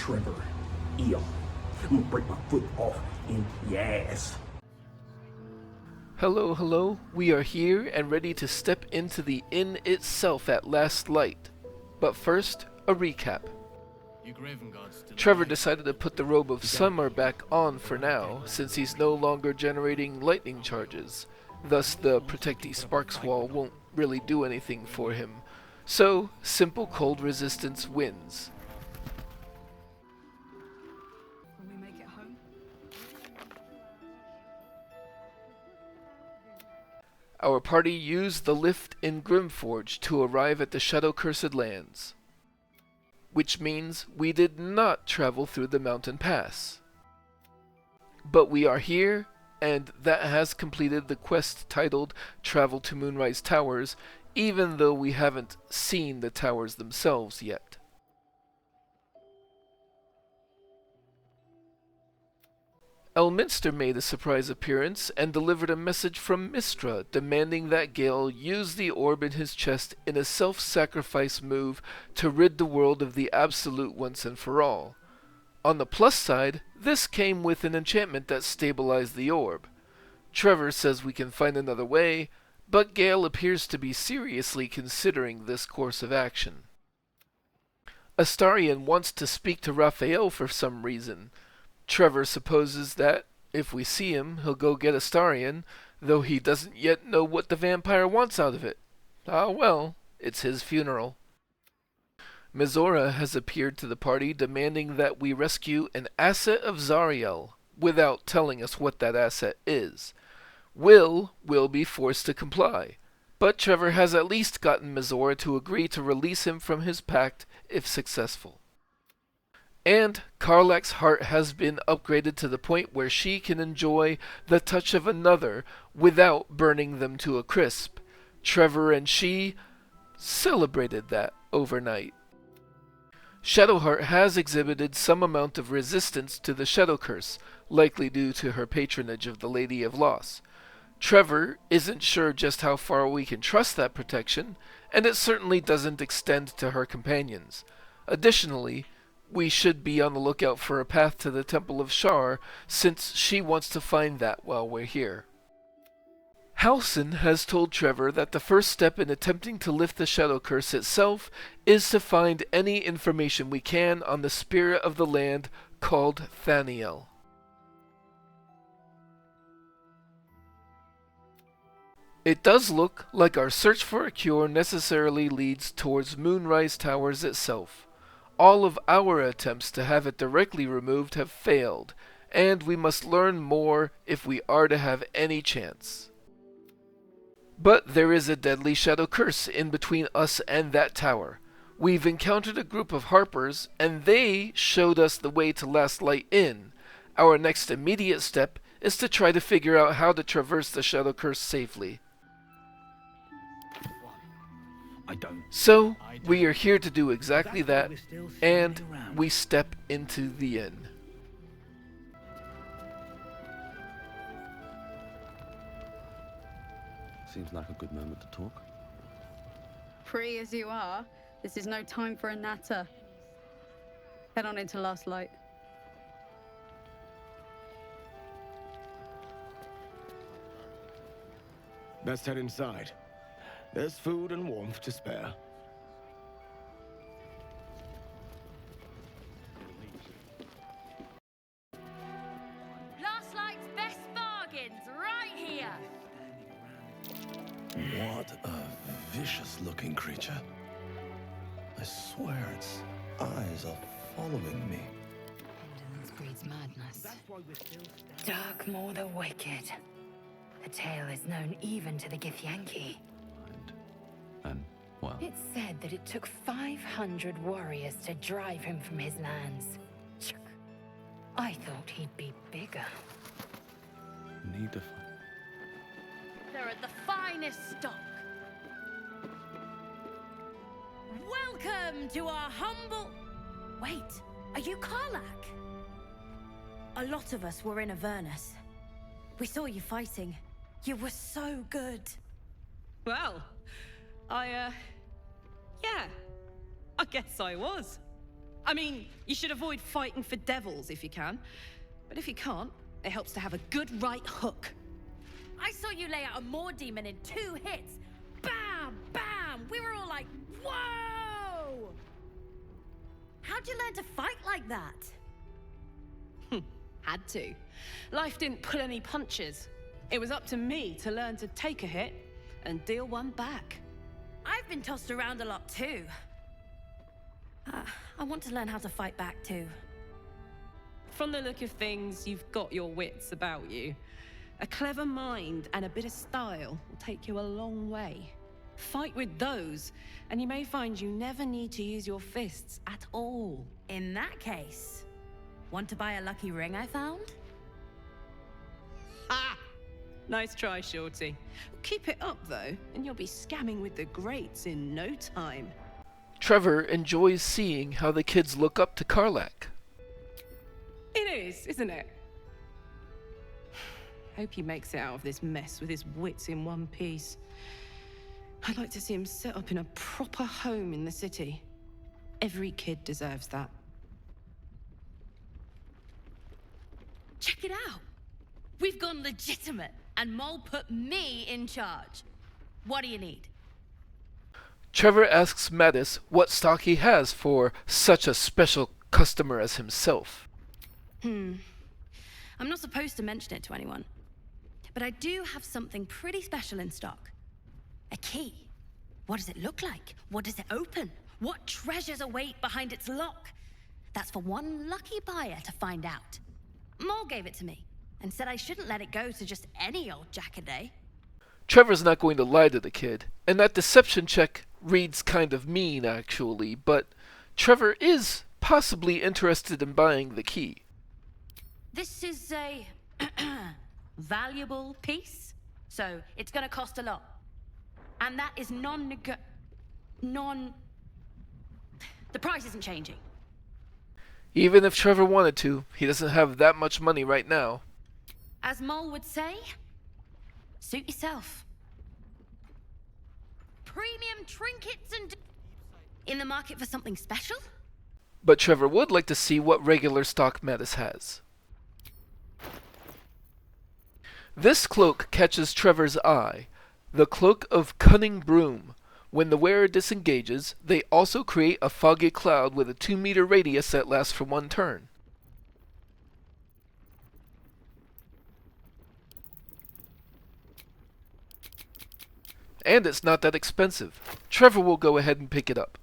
Trever, Aeon. I'm gonna break my foot off in your ass. Hello, hello. We are here and ready to step into the inn itself at last light. But first, a recap. Trever decided to put the robe of summer back on for now, since he's no longer generating lightning charges. Thus, the protectee sparks wall won't really do anything for him. So, simple cold resistance wins. Will we make it home? Our party used the lift in Grimforge to arrive at the Shadow-Cursed Lands, which means we did not travel through the mountain pass. But we are here, and that has completed the quest titled Travel to Moonrise Towers, even though we haven't seen the towers themselves yet. Elminster made a surprise appearance and delivered a message from Mystra demanding that Gale use the orb in his chest in a self-sacrifice move to rid the world of the Absolute once and for all. On the plus side, this came with an enchantment that stabilized the orb. Trever says we can find another way, but Gale appears to be seriously considering this course of action. Astarion wants to speak to Raphael for some reason. Trever supposes that, if we see him, he'll go get Astarion, though he doesn't yet know what the vampire wants out of it. Ah well, it's his funeral. Mizora has appeared to the party demanding that we rescue an asset of Zariel, without telling us what that asset is. Will be forced to comply, but Trever has at least gotten Mizora to agree to release him from his pact if successful. And Karlach's heart has been upgraded to the point where she can enjoy the touch of another without burning them to a crisp. Trever and she celebrated that overnight. Shadowheart has exhibited some amount of resistance to the Shadow Curse, likely due to her patronage of the Lady of Loss. Trever isn't sure just how far we can trust that protection, and it certainly doesn't extend to her companions. Additionally, we should be on the lookout for a path to the Temple of Shar, since she wants to find that while we're here. Halsin has told Trever that the first step in attempting to lift the Shadow Curse itself is to find any information we can on the spirit of the land called Thaniel. It does look like our search for a cure necessarily leads towards Moonrise Towers itself. All of our attempts to have it directly removed have failed, and we must learn more if we are to have any chance. But there is a deadly shadow curse in between us and that tower. We've encountered a group of harpers, and they showed us the way to Last Light Inn. Our next immediate step is to try to figure out how to traverse the shadow curse safely. So, we are here to do exactly that, and we step into the inn. Seems like a good moment to talk. Free as you are, this is no time for a natter. Head on into Last Light. Best head inside. There's food and warmth to spare. Last Light's best bargains, right here! What a vicious-looking creature. I swear its eyes are following me. Indolence breeds madness. Darkmoor the Wicked. The tale is known even to the Githyanki. And, well... It's said that it took 500 warriors to drive him from his lands. I thought he'd be bigger. Need to They're at the finest stock. Welcome to our humble... Wait, are you Karlach? A lot of us were in Avernus. We saw you fighting. You were so good. Well, yeah, I guess I was. I mean, you should avoid fighting for devils if you can. But if you can't, it helps to have a good right hook. I saw you lay out a Maw demon in 2 hits. Bam! Bam! We were all like, whoa! How'd you learn to fight like that? Had to. Life didn't pull any punches. It was up to me to learn to take a hit and deal one back. I've been tossed around a lot too. I want to learn how to fight back too. From the look of things, you've got your wits about you. A clever mind and a bit of style will take you a long way. Fight with those, and you may find you never need to use your fists at all. In that case, want to buy a lucky ring I found? Ha! Nice try, Shorty. Keep it up, though, and you'll be scamming with the greats in no time. Trever enjoys seeing how the kids look up to Karlach. It is, isn't it? Hope he makes it out of this mess with his wits in one piece. I'd like to see him set up in a proper home in the city. Every kid deserves that. Check it out. We've gone legitimate, and Mole put me in charge. What do you need? Trever asks Mattis what stock he has for such a special customer as himself. I'm not supposed to mention it to anyone, but I do have something pretty special in stock. A key. What does it look like? What does it open? What treasures await behind its lock? That's for one lucky buyer to find out. Mole gave it to me, and said I shouldn't let it go to just any old jackaday. Trevor's not going to lie to the kid, and that deception check reads kind of mean, actually, but Trever is possibly interested in buying the key. This is a valuable piece, so it's gonna cost a lot. And that is the price isn't changing. Even if Trever wanted to, he doesn't have that much money right now. As Mole would say, suit yourself. Premium trinkets and... In the market for something special? But Trever would like to see what regular stock Mattis has. This cloak catches Trevor's eye, the Cloak of Cunning Broom. When the wearer disengages, they also create a foggy cloud with a 2-meter radius that lasts for 1 turn. And it's not that expensive. Trever will go ahead and pick it up.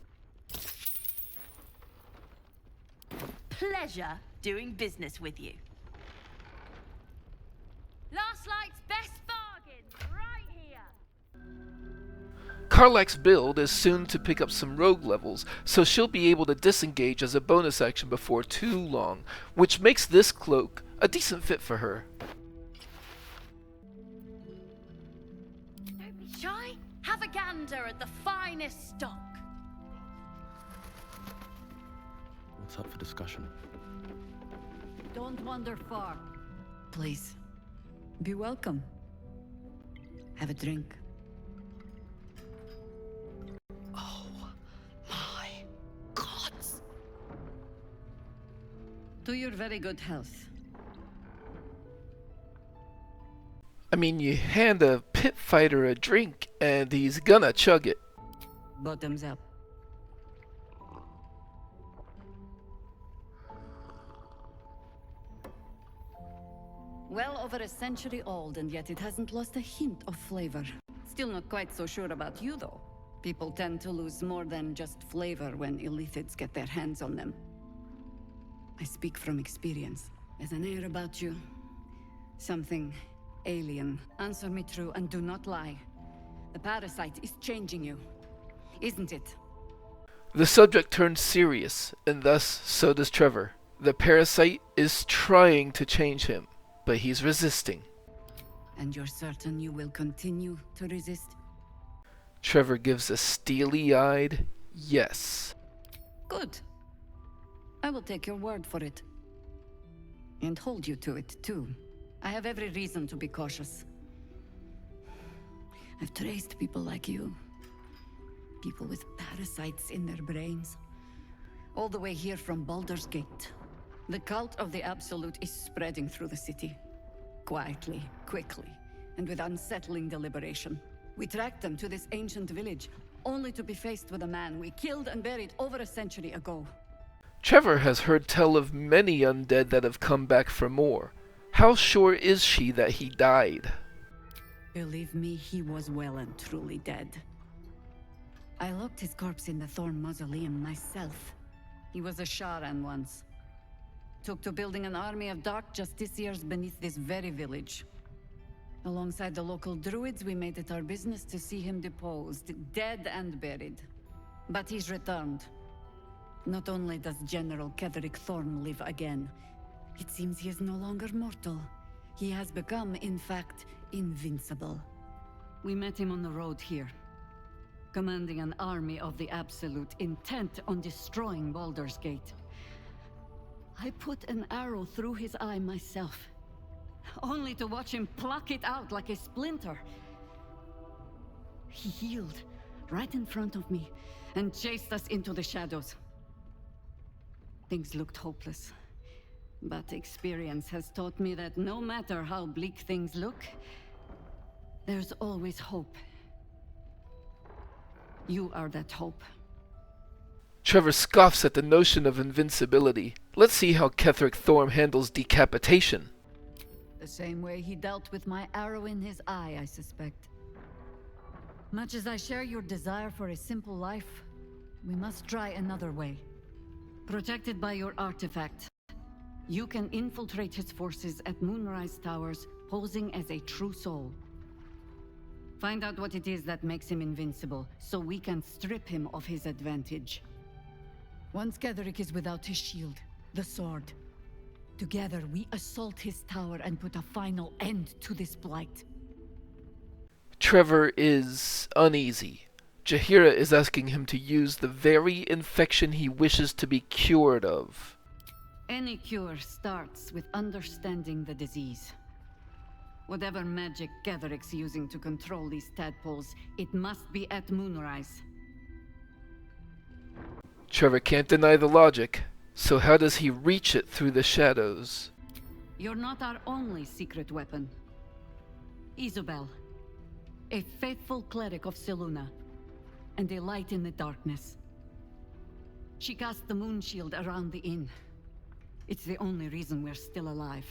Pleasure doing business with you. Last Light's best bargain, right here. Karlach's build is soon to pick up some rogue levels, so she'll be able to disengage as a bonus action before too long, which makes this cloak a decent fit for her. Don't be shy. Have a gander at the finest stock. What's up for discussion? Don't wander far. Please. Be welcome. Have a drink. Oh my gods! To your very good health. I mean, you hand a pit fighter a drink and he's gonna chug it. Bottoms up. Well over a century old, and yet it hasn't lost a hint of flavor. Still not quite so sure about you, though. People tend to lose more than just flavor when illithids get their hands on them. I speak from experience. There's an air about you. Something alien. Answer me true and do not lie. The parasite is changing you, isn't it? The subject turns serious, and thus so does Trever. The parasite is trying to change him, but he's resisting. And you're certain you will continue to resist? Trever gives a steely-eyed yes. Good. I will take your word for it. And hold you to it, too. I have every reason to be cautious. I've traced people like you. People with parasites in their brains. All the way here from Baldur's Gate. The cult of the Absolute is spreading through the city. Quietly, quickly, and with unsettling deliberation. We tracked them to this ancient village, only to be faced with a man we killed and buried over a century ago. Trever has heard tell of many undead that have come back for more. How sure is she that he died? Believe me, he was well and truly dead. I locked his corpse in the Thorn Mausoleum myself. He was a Sharan once. Took to building an army of dark justiciars beneath this very village. Alongside the local druids, we made it our business to see him deposed, dead and buried. But he's returned. Not only does General Ketheric Thorn live again, it seems he is no longer mortal. He has become, in fact, invincible. We met him on the road here, commanding an army of the Absolute, intent on destroying Baldur's Gate. I put an arrow through his eye myself, only to watch him pluck it out like a splinter. He healed right in front of me and chased us into the shadows. Things looked hopeless, but experience has taught me that no matter how bleak things look, there's always hope. You are that hope. Trever scoffs at the notion of invincibility. Let's see how Ketheric Thorn handles decapitation. The same way he dealt with my arrow in his eye, I suspect. Much as I share your desire for a simple life, we must try another way. Protected by your artifact, you can infiltrate his forces at Moonrise Towers, posing as a true soul. Find out what it is that makes him invincible, so we can strip him of his advantage. Once Ketheric is without his shield, the sword, together we assault his tower and put a final end to this blight. Trever is uneasy. Jaheira is asking him to use the very infection he wishes to be cured of. Any cure starts with understanding the disease. Whatever magic Ketheric's using to control these tadpoles, it must be at Moonrise. Trever can't deny the logic, so how does he reach it through the shadows? You're not our only secret weapon. Isobel, a faithful cleric of Selûne, and a light in the darkness. She cast the moon shield around the inn. It's the only reason we're still alive.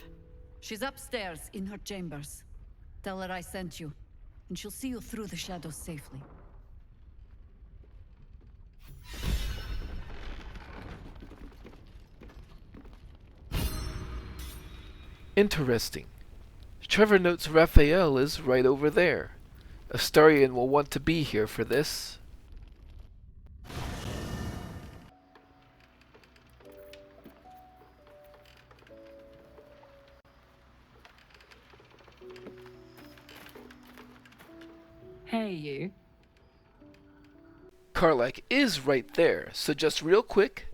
She's upstairs in her chambers. Tell her I sent you, and she'll see you through the shadows safely. Interesting. Trever notes Raphael is right over there. Astarion will want to be here for this. Hey, you. Karlach is right there, so just real quick.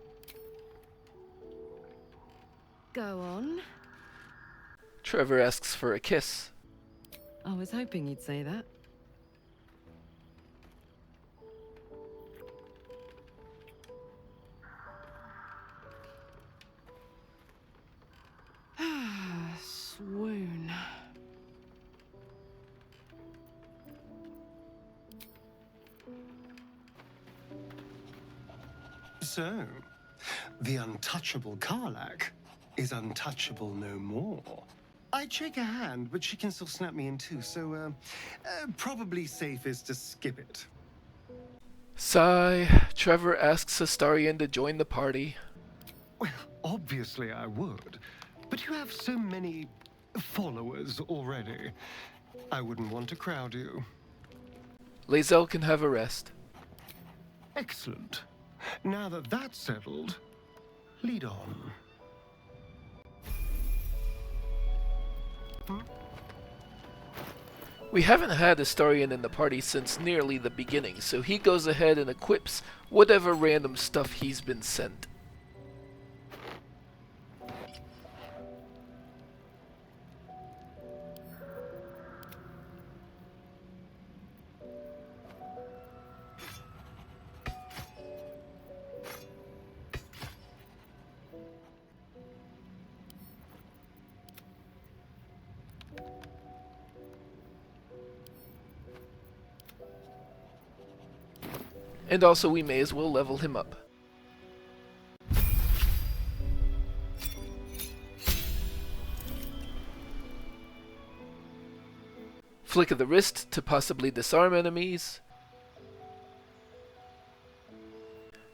Go on. Trever asks for a kiss. I was hoping you'd say that. Swoon. So, the untouchable Karlach is untouchable no more. I'd shake her hand, but she can still snap me in two, so, probably safest to skip it. Sigh. Trever asks Astarion to join the party. Well, obviously I would, but you have so many followers already. I wouldn't want to crowd you. Lae'zel can have a rest. Excellent. Now that that's settled, lead on. We haven't had Astarion in the party since nearly the beginning, so he goes ahead and equips whatever random stuff he's been sent. And also we may as well level him up. Flick of the wrist to possibly disarm enemies.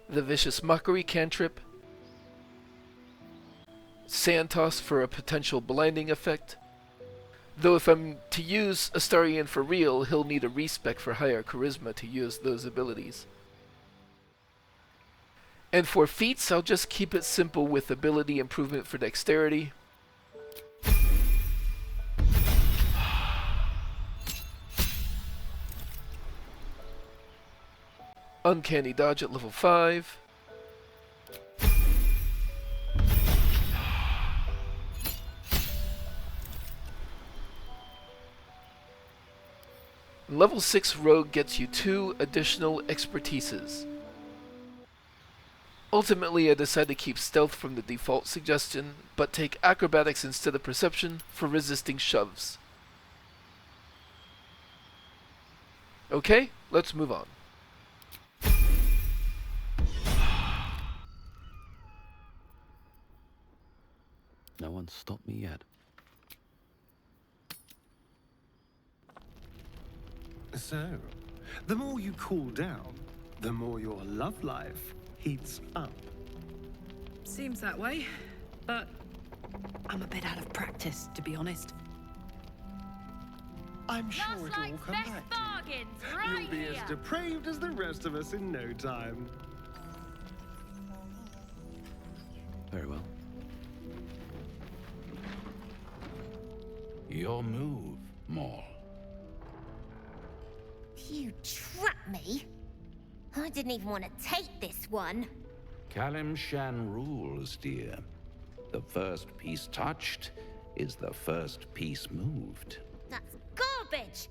The Vicious Mockery cantrip. Sand Toss for a potential blinding effect. Though if I'm to use Astarion for real, he'll need a respec for higher charisma to use those abilities. And for feats, I'll just keep it simple with ability improvement for dexterity. Uncanny Dodge at level 5. Level 6 Rogue gets you 2 additional expertises. Ultimately, I decided to keep Stealth from the default suggestion, but take Acrobatics instead of Perception for resisting shoves. Okay, let's move on. No one's stopped me yet. So, the more you cool down, the more your love life heats up. Seems that way, but I'm a bit out of practice, to be honest. I'm sure it'll all come back to you. You'll be as depraved as the rest of us in no time. Very well. Your move, Maul. You trapped me? I didn't even want to take this one. Kalimshan rules, dear. The first piece touched is the first piece moved. That's garbage.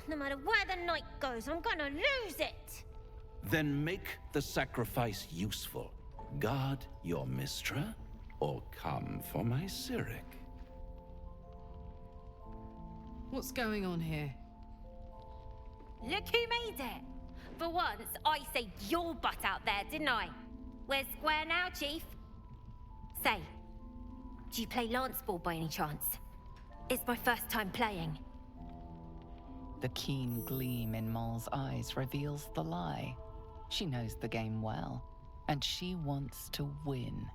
No matter where the night goes, I'm gonna lose it. Then make the sacrifice useful. Guard your Mistra, or come for my Cyric. What's going on here? Look who made it. For once, I saved your butt out there, didn't I? We're square now, Chief. Say, do you play lance ball by any chance? It's my first time playing. The keen gleam in Maul's eyes reveals the lie. She knows the game well, and she wants to win.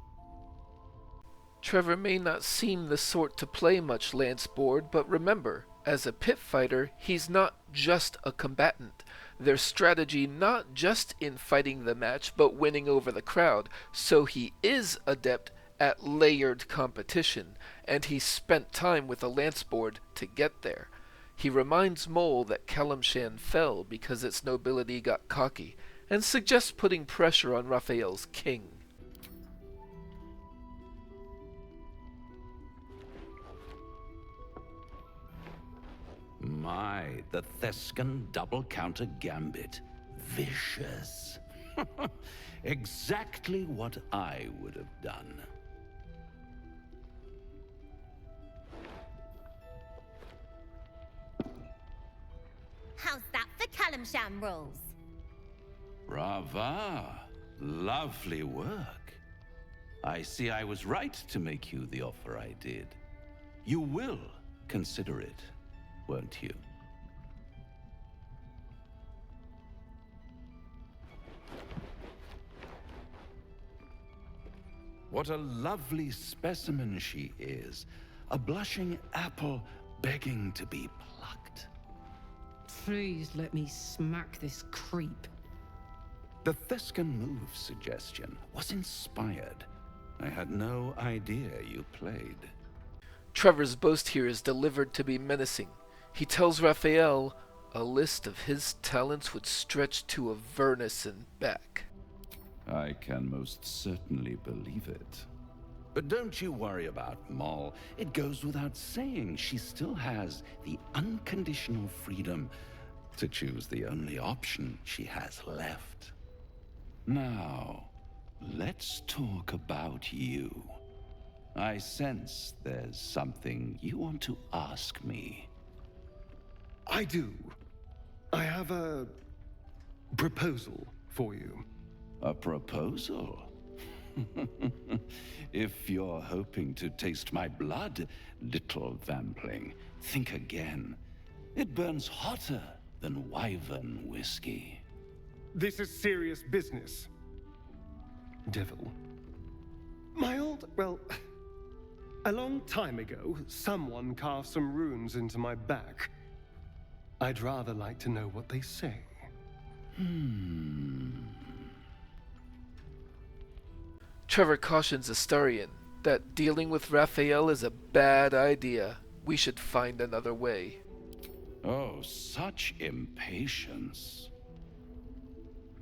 Trever may not seem the sort to play much lance board, but remember, as a pit fighter, he's not just a combatant. There's strategy not just in fighting the match, but winning over the crowd, so he is adept at layered competition, and he spent time with a lance board to get there. He reminds Mole that Kalimshan fell because its nobility got cocky, and suggests putting pressure on Raphael's king. My, the Thescan double counter gambit. Vicious. Exactly what I would have done. How's that for Kalimshan rules? Brava. Lovely work. I see I was right to make you the offer I did. You will consider it, won't you? What a lovely specimen she is. A blushing apple begging to be plucked. Please let me smack this creep. The Thescan move suggestion was inspired. I had no idea you played. Trevor's boast here is delivered to be menacing. He tells Raphael a list of his talents would stretch to Avernus and back. I can most certainly believe it. But don't you worry about Moll. It goes without saying she still has the unconditional freedom to choose the only option she has left. Now, let's talk about you. I sense there's something you want to ask me. I do. I have a proposal for you. A proposal? If you're hoping to taste my blood, little vampling, think again. It burns hotter than wyvern whiskey. This is serious business. Devil. A long time ago, someone carved some runes into my back. I'd rather like to know what they say. Trever cautions Astarion that dealing with Raphael is a bad idea. We should find another way. Oh, such impatience.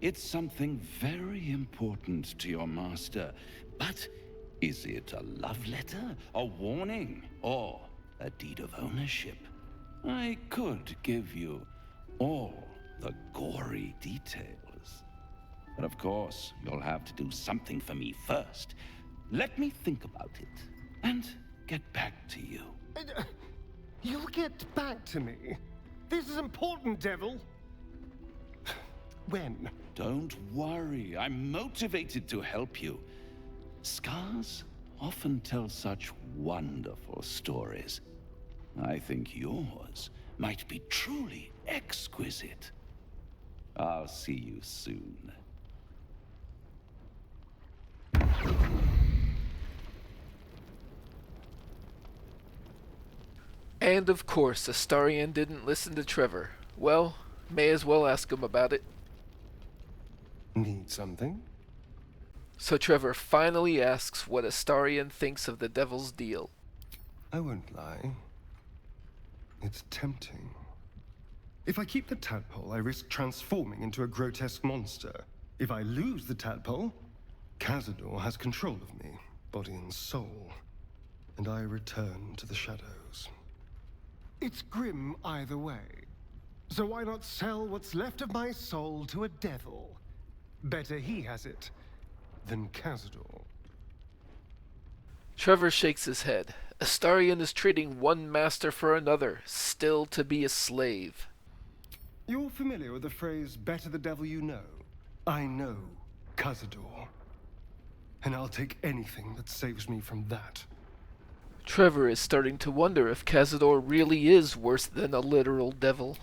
It's something very important to your master, but is it a love letter, a warning, or a deed of ownership? I could give you all the gory details. But of course, you'll have to do something for me first. Let me think about it, and get back to you. You'll get back to me? This is important, Devil. When? Don't worry, I'm motivated to help you. Scars often tell such wonderful stories. I think yours might be truly exquisite. I'll see you soon. And of course, Astarion didn't listen to Trever. Well, may as well ask him about it. Need something? So Trever finally asks what Astarion thinks of the Devil's deal. I won't lie. It's tempting. If I keep the tadpole, I risk transforming into a grotesque monster. If I lose the tadpole, Cazador has control of me, body and soul, and I return to the shadows. It's grim either way. So why not sell what's left of my soul to a devil? Better he has it than Cazador. Trever shakes his head. Astarion is treating one master for another, still to be a slave. You're familiar with the phrase, better the devil you know? I know Cazador, and I'll take anything that saves me from that. Trever is starting to wonder if Cazador really is worse than a literal devil.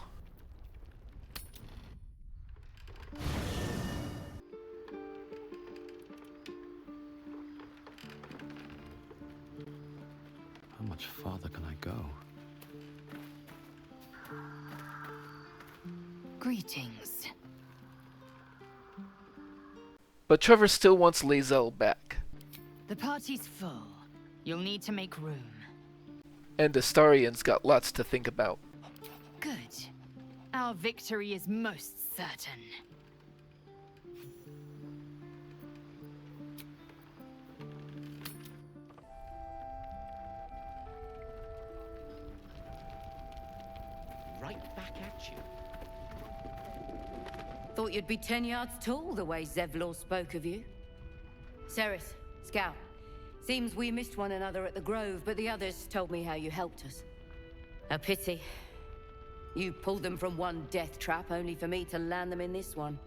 How much farther can I go? Greetings. But Trever still wants Lae'zel back. The party's full. You'll need to make room. And Astarion's got lots to think about. Good. Our victory is most certain. Right back at you. Thought you'd be 10 yards tall the way Zevlor spoke of you. Ceres, Scout. Seems we missed one another at the Grove, but the others told me how you helped us. A pity. You pulled them from one death trap, only for me to land them in this one.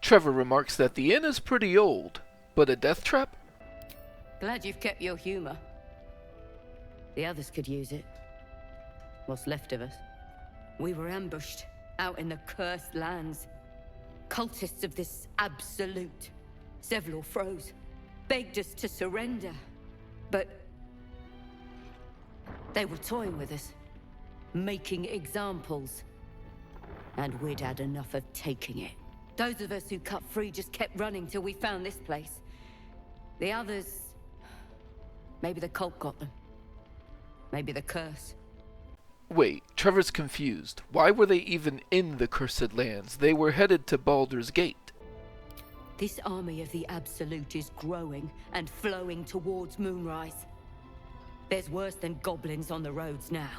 Trever remarks that the inn is pretty old, but a death trap? Glad you've kept your humor. The others could use it. What's left of us. We were ambushed, out in the cursed lands. Cultists of this absolute. Zevlor froze. Begged us to surrender, but they were toying with us, making examples, and we'd had enough of taking it. Those of us who cut free just kept running till we found this place. The others, maybe the cult got them, maybe the curse. Wait, Trevor's confused. Why were they even in the Cursed Lands? They were headed to Baldur's Gate. This army of the Absolute is growing and flowing towards Moonrise. There's worse than goblins on the roads now.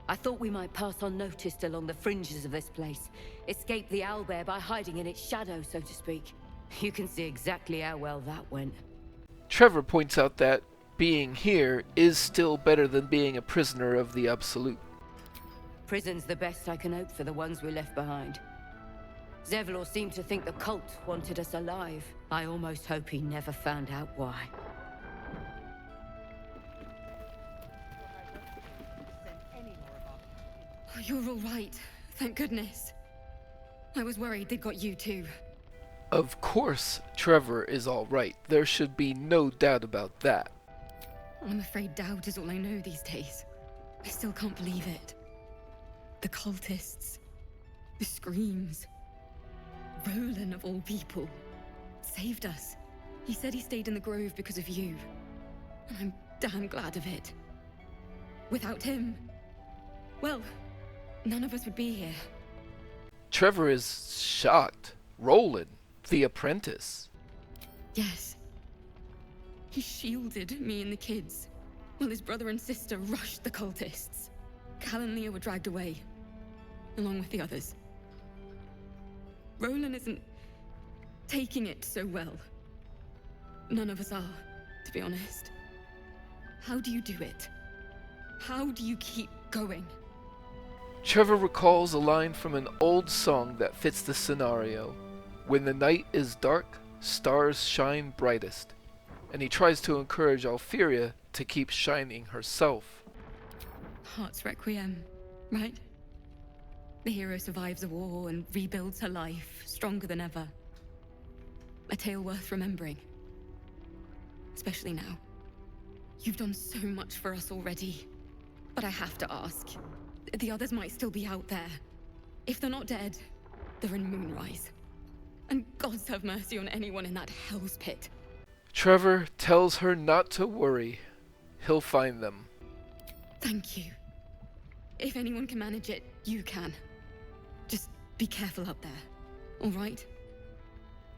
I thought we might pass unnoticed along the fringes of this place, escape the owlbear by hiding in its shadow, so to speak. You can see exactly how well that went. Trever points out that being here is still better than being a prisoner of the Absolute. Prison's the best I can hope for the ones we left behind. Zevlor seemed to think the cult wanted us alive. I almost hope he never found out why. Oh, you're all right. Thank goodness. I was worried they'd got you too. Of course, Trever is all right. There should be no doubt about that. I'm afraid doubt is all I know these days. I still can't believe it. The cultists. The screams. Roland, of all people, saved us. He said he stayed in the grove because of you. And I'm damn glad of it. Without him, well, none of us would be here. Trever is shocked. Roland, the apprentice. Yes. He shielded me and the kids, while his brother and sister rushed the cultists. Cal and Leah were dragged away, along with the others. Roland isn't taking it so well. None of us are, to be honest. How do you do it? How do you keep going? Trever recalls a line from an old song that fits the scenario. When the night is dark, stars shine brightest. And he tries to encourage Alfiria to keep shining herself. Heart's Requiem, right? The hero survives a war and rebuilds her life, stronger than ever. A tale worth remembering. Especially now. You've done so much for us already. But I have to ask. The others might still be out there. If they're not dead, they're in Moonrise. And gods have mercy on anyone in that hell's pit. Trever tells her not to worry. He'll find them. Thank you. If anyone can manage it, you can. Just be careful up there, all right?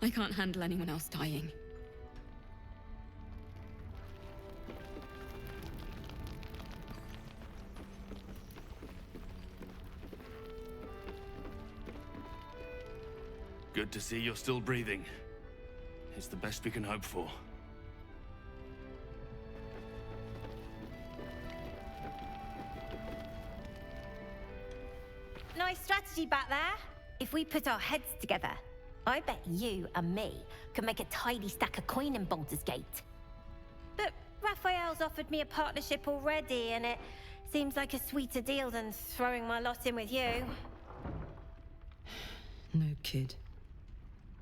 I can't handle anyone else dying. Good to see you're still breathing. It's the best we can hope for. Nice strategy back there. If we put our heads together, I bet you and me could make a tidy stack of coin in Baldur's Gate. But Raphael's offered me a partnership already, and it seems like a sweeter deal than throwing my lot in with you. No, kid.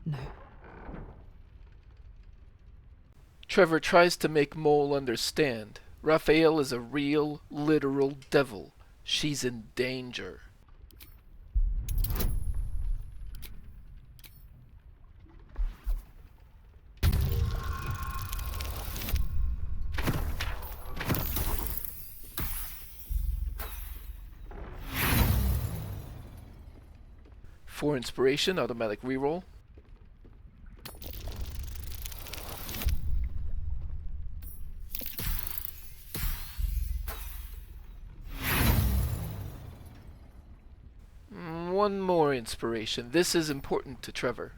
No. Trever tries to make Mole understand. Raphael is a real, literal devil. She's in danger. For inspiration, automatic reroll. One more inspiration. This is important to Trever.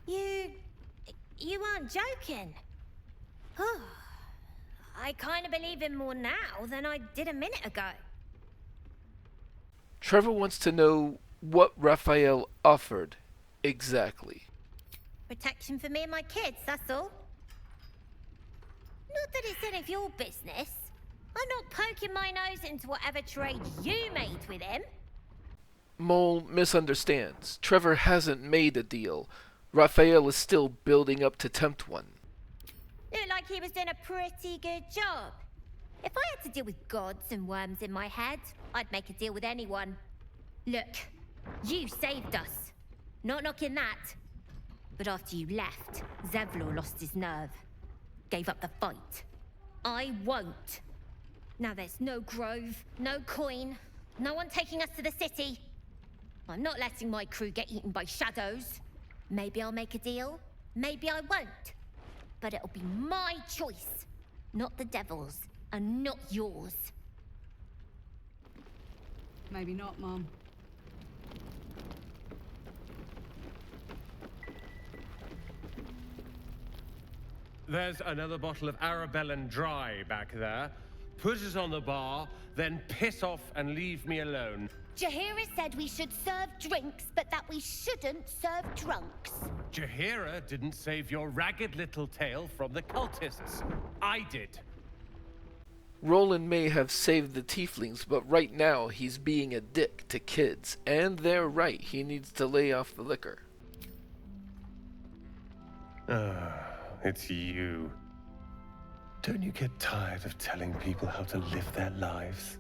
You aren't joking. I kind of believe him more now than I did a minute ago. Trever wants to know what Raphael offered exactly. Protection for me and my kids, that's all. Not that it's any of your business. I'm not poking my nose into whatever trade you made with him. Mole misunderstands. Trever hasn't made a deal. Raphael is still building up to tempt one. Looked like he was doing a pretty good job. If I had to deal with gods and worms in my head, I'd make a deal with anyone. Look, you saved us. Not knocking that. But after you left, Zevlor lost his nerve. Gave up the fight. I won't. Now there's no grove, no coin, no one taking us to the city. I'm not letting my crew get eaten by shadows. Maybe I'll make a deal, maybe I won't. But it'll be my choice, not the devil's, and not yours. Maybe not, Mom. There's another bottle of Arabellan Dry back there. Put it on the bar, then piss off and leave me alone. Jaheira said we should serve drinks, but that we shouldn't serve drunks. Jaheira didn't save your ragged little tail from the cultists. I did. Roland may have saved the tieflings, but right now he's being a dick to kids. And they're right, he needs to lay off the liquor. It's you. Don't you get tired of telling people how to live their lives?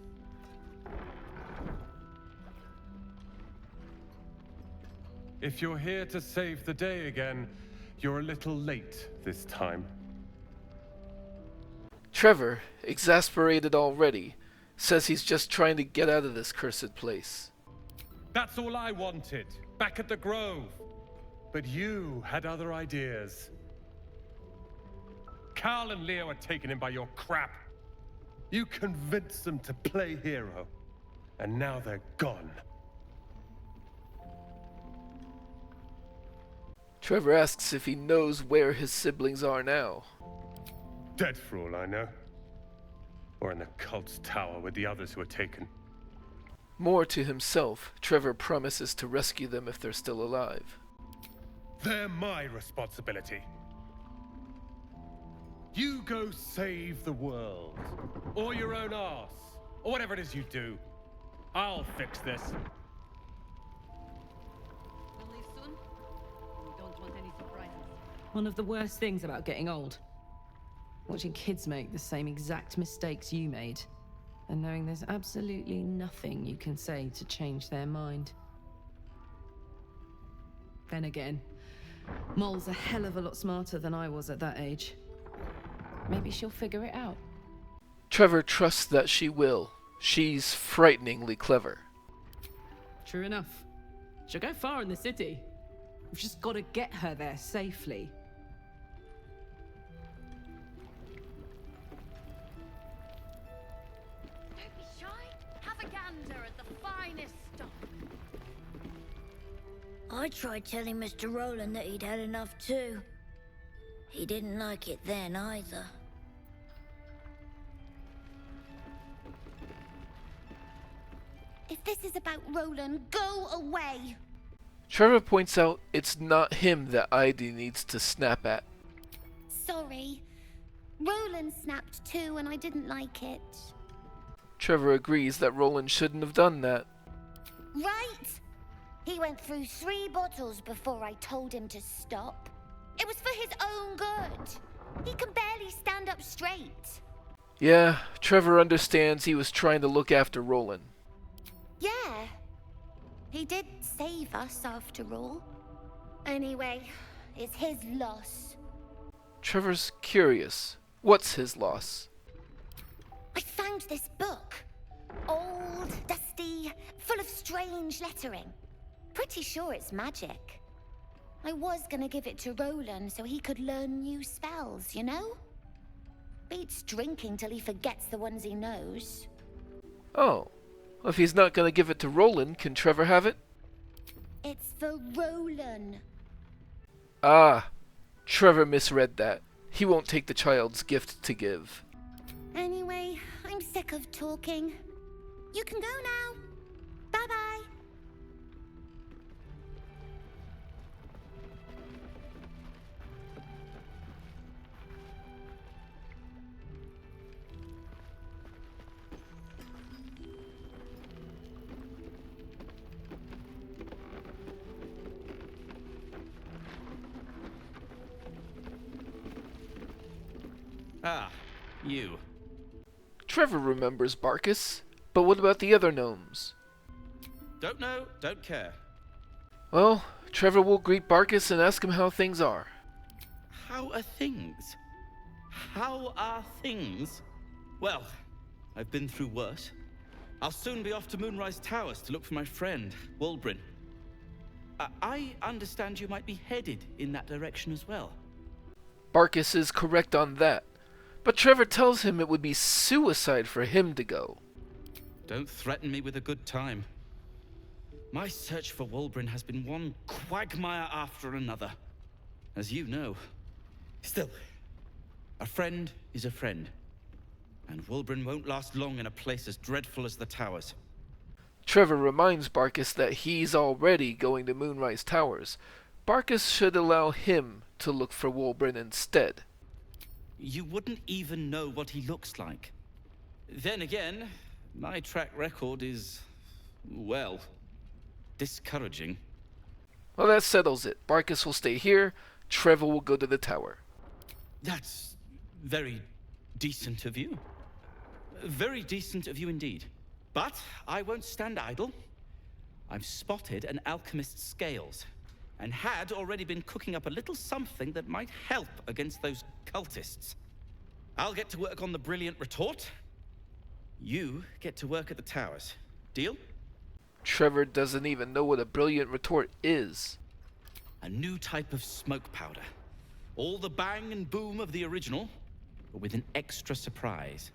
If you're here to save the day again, you're a little late this time. Trever, exasperated already, says he's just trying to get out of this cursed place. That's all I wanted, back at the Grove. But you had other ideas. Carl and Leo were taken in by your crap. You convinced them to play hero, and now they're gone. Trever asks if he knows where his siblings are now. Dead for all I know. Or in the cult's tower with the others who were taken. More to himself, Trever promises to rescue them if they're still alive. They're my responsibility. You go save the world. Or your own arse. Or whatever it is you do. I'll fix this. We'll leave soon. We don't want any surprises. One of the worst things about getting old. Watching kids make the same exact mistakes you made. And knowing there's absolutely nothing you can say to change their mind. Then again, Mol's a hell of a lot smarter than I was at that age. Maybe she'll figure it out. Trever trusts that she will. She's frighteningly clever. True enough. She'll go far in the city. We've just got to get her there safely. Don't be shy. Have a gander at the finest stuff. I tried telling Mr. Roland that he'd had enough too. He didn't like it then either. If this is about Roland, go away! Trever points out it's not him that Ida needs to snap at. Sorry. Roland snapped too, and I didn't like it. Trever agrees that Roland shouldn't have done that. Right! He went through 3 bottles before I told him to stop. It was for his own good. He can barely stand up straight. Yeah, Trever understands he was trying to look after Roland. Yeah. He did save us after all. Anyway, it's his loss. Trevor's curious. What's his loss? I found this book. Old, dusty, full of strange lettering. Pretty sure it's magic. I was gonna give it to Roland so he could learn new spells, you know? Beats drinking till he forgets the ones he knows. Oh. Well, if he's not going to give it to Roland, can Trever have it? It's for Roland. Ah. Trever misread that. He won't take the child's gift to give. Anyway, I'm sick of talking. You can go now. Bye-bye. Ah, you. Trever remembers Barcus, but what about the other gnomes? Don't know, don't care. Well, Trever will greet Barcus and ask him how things are. How are things? How are things? Well, I've been through worse. I'll soon be off to Moonrise Towers to look for my friend, Wulbrin. I understand you might be headed in that direction as well. Barcus is correct on that, but Trever tells him it would be suicide for him to go. Don't threaten me with a good time. My search for Wulbrin has been one quagmire after another, as you know. Still, friend is a friend. And Wulbren won't last long in a place as dreadful as the Towers. Trever reminds Barkis that he's already going to Moonrise Towers. Barkis should allow him to look for Wulbren instead. You wouldn't even know what he looks like. Then again, my track record is, well, discouraging. Well, that settles it. Barkis will stay here. Trever will go to the tower. That's very decent of you. Very decent of you indeed. But I won't stand idle. I've spotted an alchemist's scales, and had already been cooking up a little something that might help against those cultists. I'll get to work on the brilliant retort. You get to work at the towers. Deal? Trever doesn't even know what a brilliant retort is. A new type of smoke powder. All the bang and boom of the original, but with an extra surprise.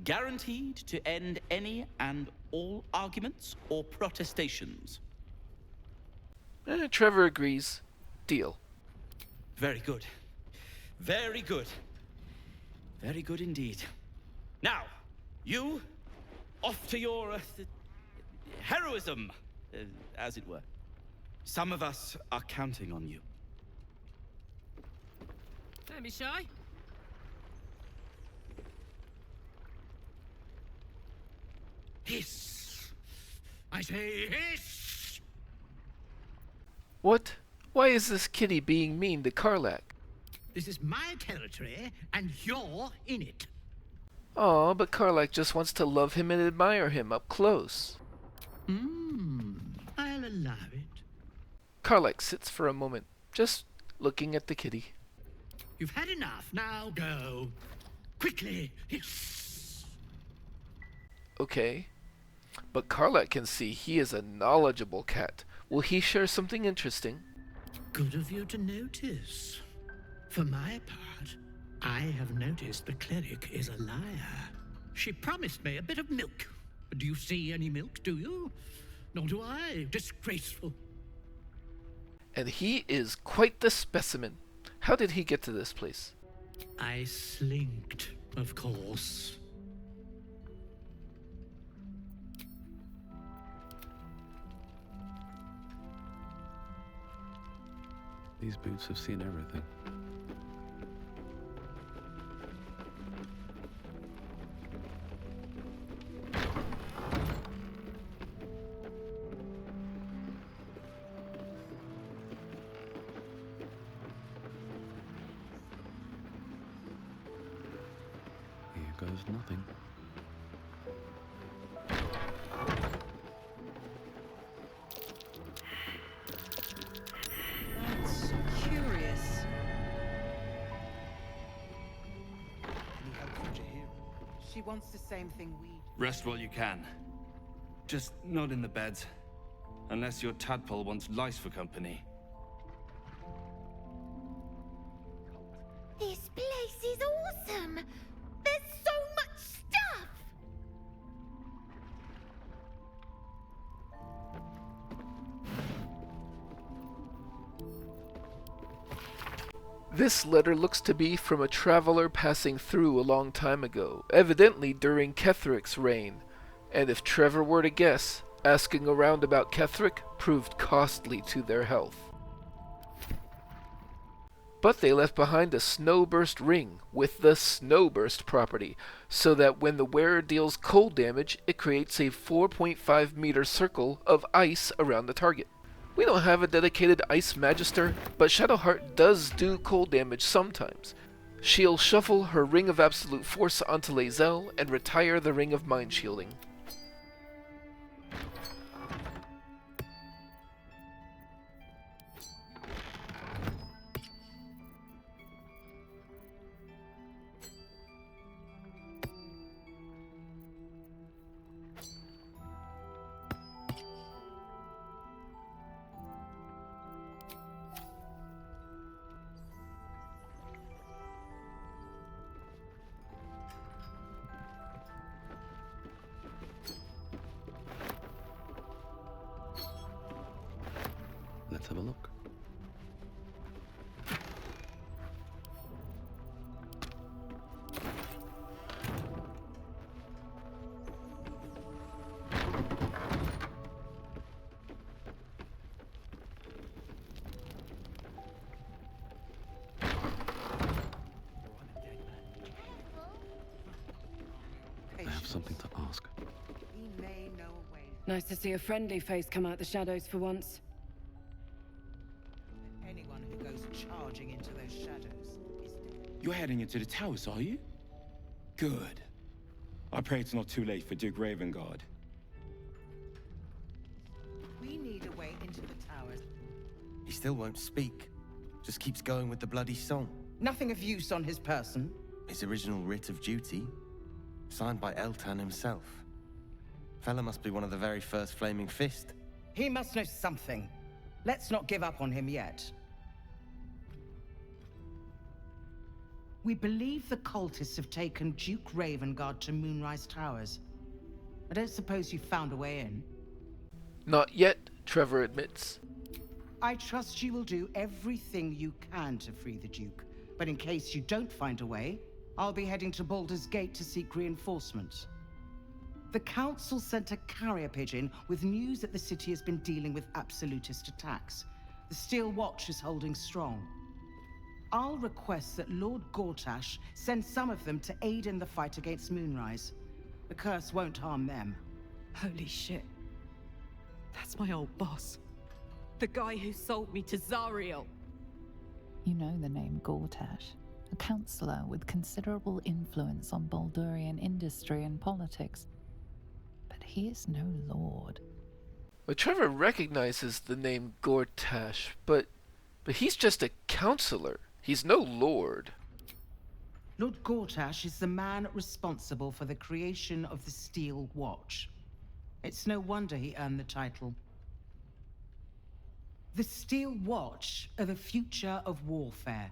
Guaranteed to end any and all arguments or protestations. Trever agrees. Deal. Very good. Very good. Very good indeed. Now, you, off to your heroism, as it were. Some of us are counting on you. Don't be shy. Hiss! I say hiss! What? Why is this kitty being mean to Karlach? This is my territory, and you're in it. Aw, but Karlach just wants to love him and admire him up close. I'll allow it. Karlach sits for a moment, just looking at the kitty. You've had enough, now go. Quickly, hiss! Okay. But Karlach can see he is a knowledgeable cat. Will he share something interesting? Good of you to notice. For my part, I have noticed the cleric is a liar. She promised me a bit of milk. Do you see any milk, do you? Nor do I. Disgraceful. And he is quite the specimen. How did he get to this place? I slinked, of course. These boots have seen everything. Here goes nothing. That's curious. Any help from Jaheira? She wants the same thing we do. Rest while you can. Just not in the beds. Unless your tadpole wants lice for company. This place is awesome! There's so much stuff! This letter looks to be from a traveler passing through a long time ago, evidently during Ketheric's reign. And if Trever were to guess, asking around about Ketheric proved costly to their health. But they left behind a snowburst ring with the snowburst property, so that when the wearer deals cold damage, it creates a 4.5 meter circle of ice around the target. We don't have a dedicated ice magister, but Shadowheart does do cold damage sometimes. She'll shuffle her Ring of Absolute Force onto Lae'zel and retire the Ring of Mind Shielding. something to ask. He may know a way. Nice to see a friendly face come out the shadows for once. Anyone who goes charging into those shadows is dead. You're heading into the towers, are you? Good. I pray it's not too late for Duke Ravengard. We need a way into the towers. He still won't speak. Just keeps going with the bloody song. Nothing of use on his person. His original writ of duty, signed by Eltan himself. Fella must be one of the very first Flaming Fist. He must know something. Let's not give up on him yet. We believe the cultists have taken Duke Ravengard to Moonrise Towers. I don't suppose you found a way in. Not yet, Trever admits. I trust you will do everything you can to free the Duke. But in case you don't find a way, I'll be heading to Baldur's Gate to seek reinforcements. The Council sent a carrier pigeon with news that the city has been dealing with absolutist attacks. The Steel Watch is holding strong. I'll request that Lord Gortash send some of them to aid in the fight against Moonrise. The curse won't harm them. Holy shit. That's my old boss. The guy who sold me to Zariel. You know the name Gortash, a councillor with considerable influence on Bardbarian industry and politics. But he is no lord. Well, Trever recognizes the name Gortash, but he's just a councillor. He's no lord. Lord Gortash is the man responsible for the creation of the Steel Watch. It's no wonder he earned the title. The Steel Watch are the future of warfare.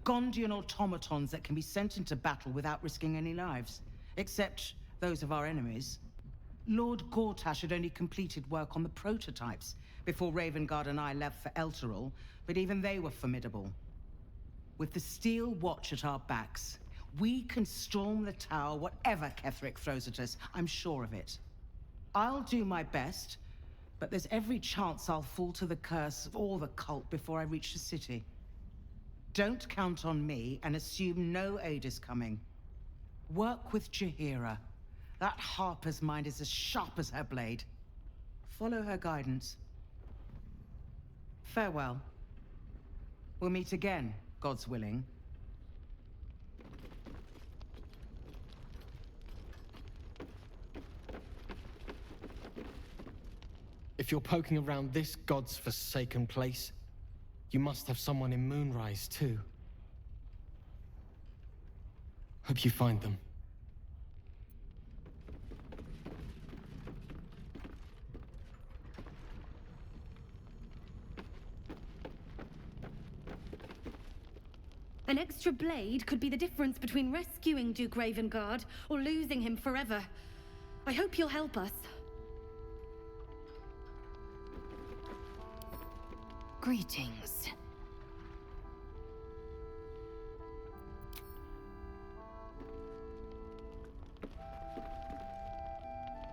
Gondian automatons that can be sent into battle without risking any lives, except those of our enemies. Lord Gortash had only completed work on the prototypes before Ravengard and I left for Elturel, but even they were formidable. With the Steel Watch at our backs, we can storm the tower whatever Ketheric throws at us, I'm sure of it. I'll do my best, but there's every chance I'll fall to the curse or the cult before I reach the city. Don't count on me and assume no aid is coming. Work with Jaheira. That Harper's mind is as sharp as her blade. Follow her guidance. Farewell. We'll meet again, God's willing. If you're poking around this god's forsaken place, you must have someone in Moonrise too. Hope you find them. An extra blade could be the difference between rescuing Duke Ravengard or losing him forever. I hope you'll help us. Greetings.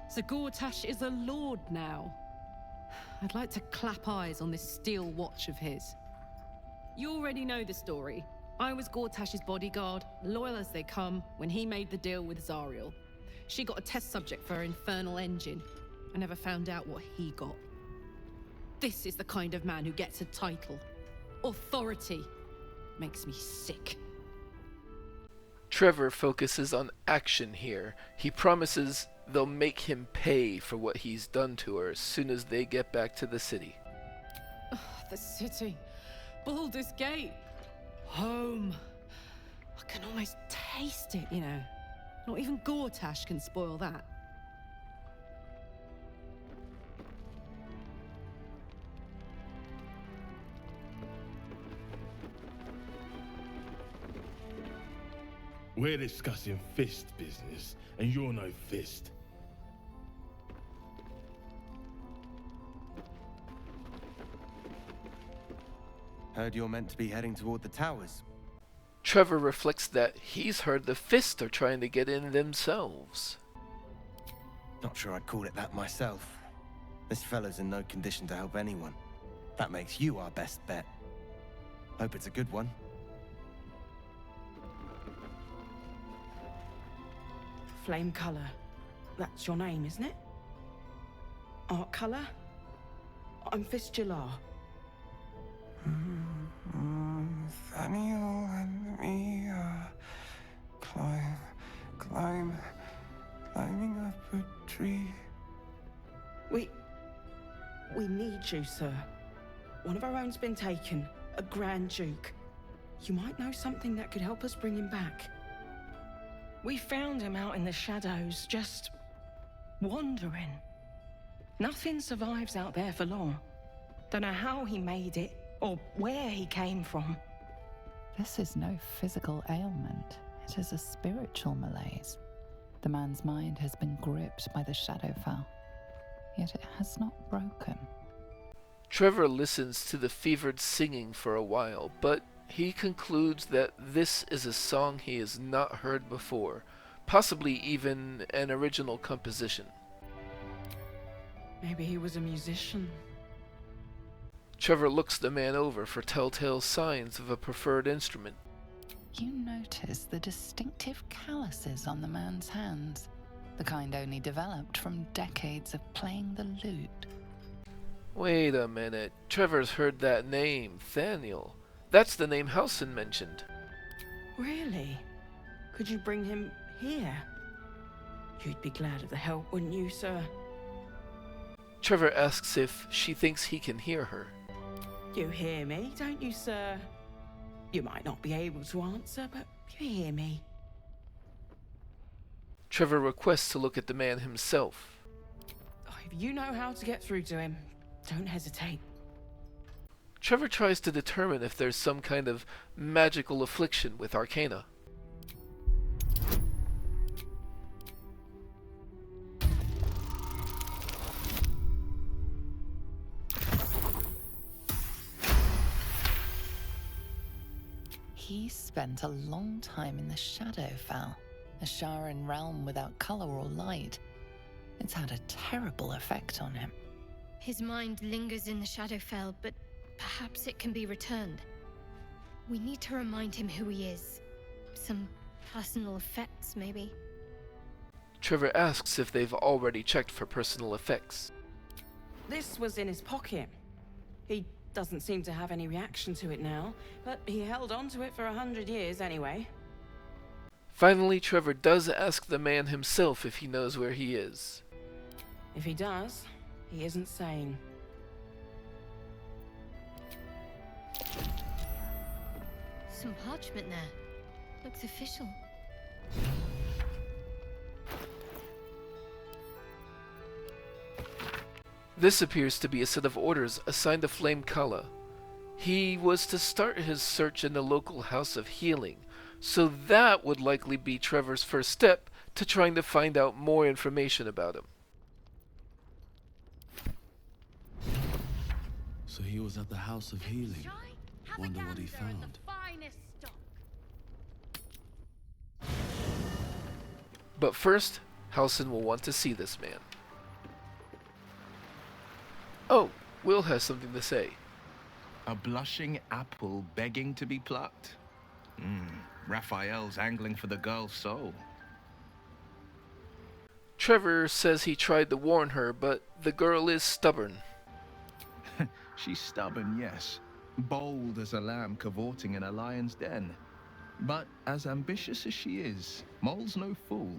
So Gortash is a lord now. I'd like to clap eyes on this Steel Watch of his. You already know the story. I was Gortash's bodyguard, loyal as they come, when he made the deal with Zariel. She got a test subject for her infernal engine. I never found out what he got. This is the kind of man who gets a title. Authority. Makes me sick. Trever focuses on action here. He promises they'll make him pay for what he's done to her as soon as they get back to the city. The city. Baldur's Gate. Home. I can almost taste it, you know. Not even Gortash can spoil that. We're discussing fist business, and you're no fist. Heard you're meant to be heading toward the towers. Trever reflects that he's heard the Fist are trying to get in themselves. Not sure I'd call it that myself. This fellow's in no condition to help anyone. That makes you our best bet. Hope it's a good one. Flame color. That's your name, isn't it? Art colour? I'm Fistula. Nathaniel and me climbing up a tree. We need you, sir. One of our own's been taken, a Grand Duke. You might know something that could help us bring him back. We found him out in the shadows, just wandering. Nothing survives out there for long. Don't know how he made it, or where he came from. This is no physical ailment. It is a spiritual malaise. The man's mind has been gripped by the Shadowfell, yet it has not broken. Trever listens to the fevered singing for a while, but he concludes that this is a song he has not heard before, possibly even an original composition. Maybe he was a musician. Trever looks the man over for telltale signs of a preferred instrument. You notice the distinctive calluses on the man's hands, the kind only developed from decades of playing the lute. Wait a minute, Trevor's heard that name, Thaniel. That's the name Halsin mentioned. Really? Could you bring him here? You'd be glad of the help, wouldn't you, sir? Trever asks if she thinks he can hear her. You hear me, don't you, sir? You might not be able to answer, but you hear me. Trever requests to look at the man himself. If you know how to get through to him, don't hesitate. Trever tries to determine if there's some kind of magical affliction with Arcana. He spent a long time in the Shadowfell, a Sharan realm without color or light. It's had a terrible effect on him. His mind lingers in the Shadowfell, but perhaps it can be returned. We need to remind him who he is. Some personal effects, maybe. Trever asks if they've already checked for personal effects. This was in his pocket. He doesn't seem to have any reaction to it now, but he held on to it for 100 years anyway. Finally, Trever does ask the man himself if he knows where he is. If he does, he isn't sane. Some parchment there. Looks official. This appears to be a set of orders assigned to Flame Kala. He was to start his search in the local House of Healing, so that would likely be Trevor's first step to trying to find out more information about him. So he was at the House of Healing. Wonder what he found. But first, Halsin will want to see this man. Oh, Will has something to say. A blushing apple begging to be plucked? Raphael's angling for the girl's soul. Trever says he tried to warn her, but the girl is stubborn. She's stubborn, yes. Bold as a lamb cavorting in a lion's den. But as ambitious as she is, Mole's no fool.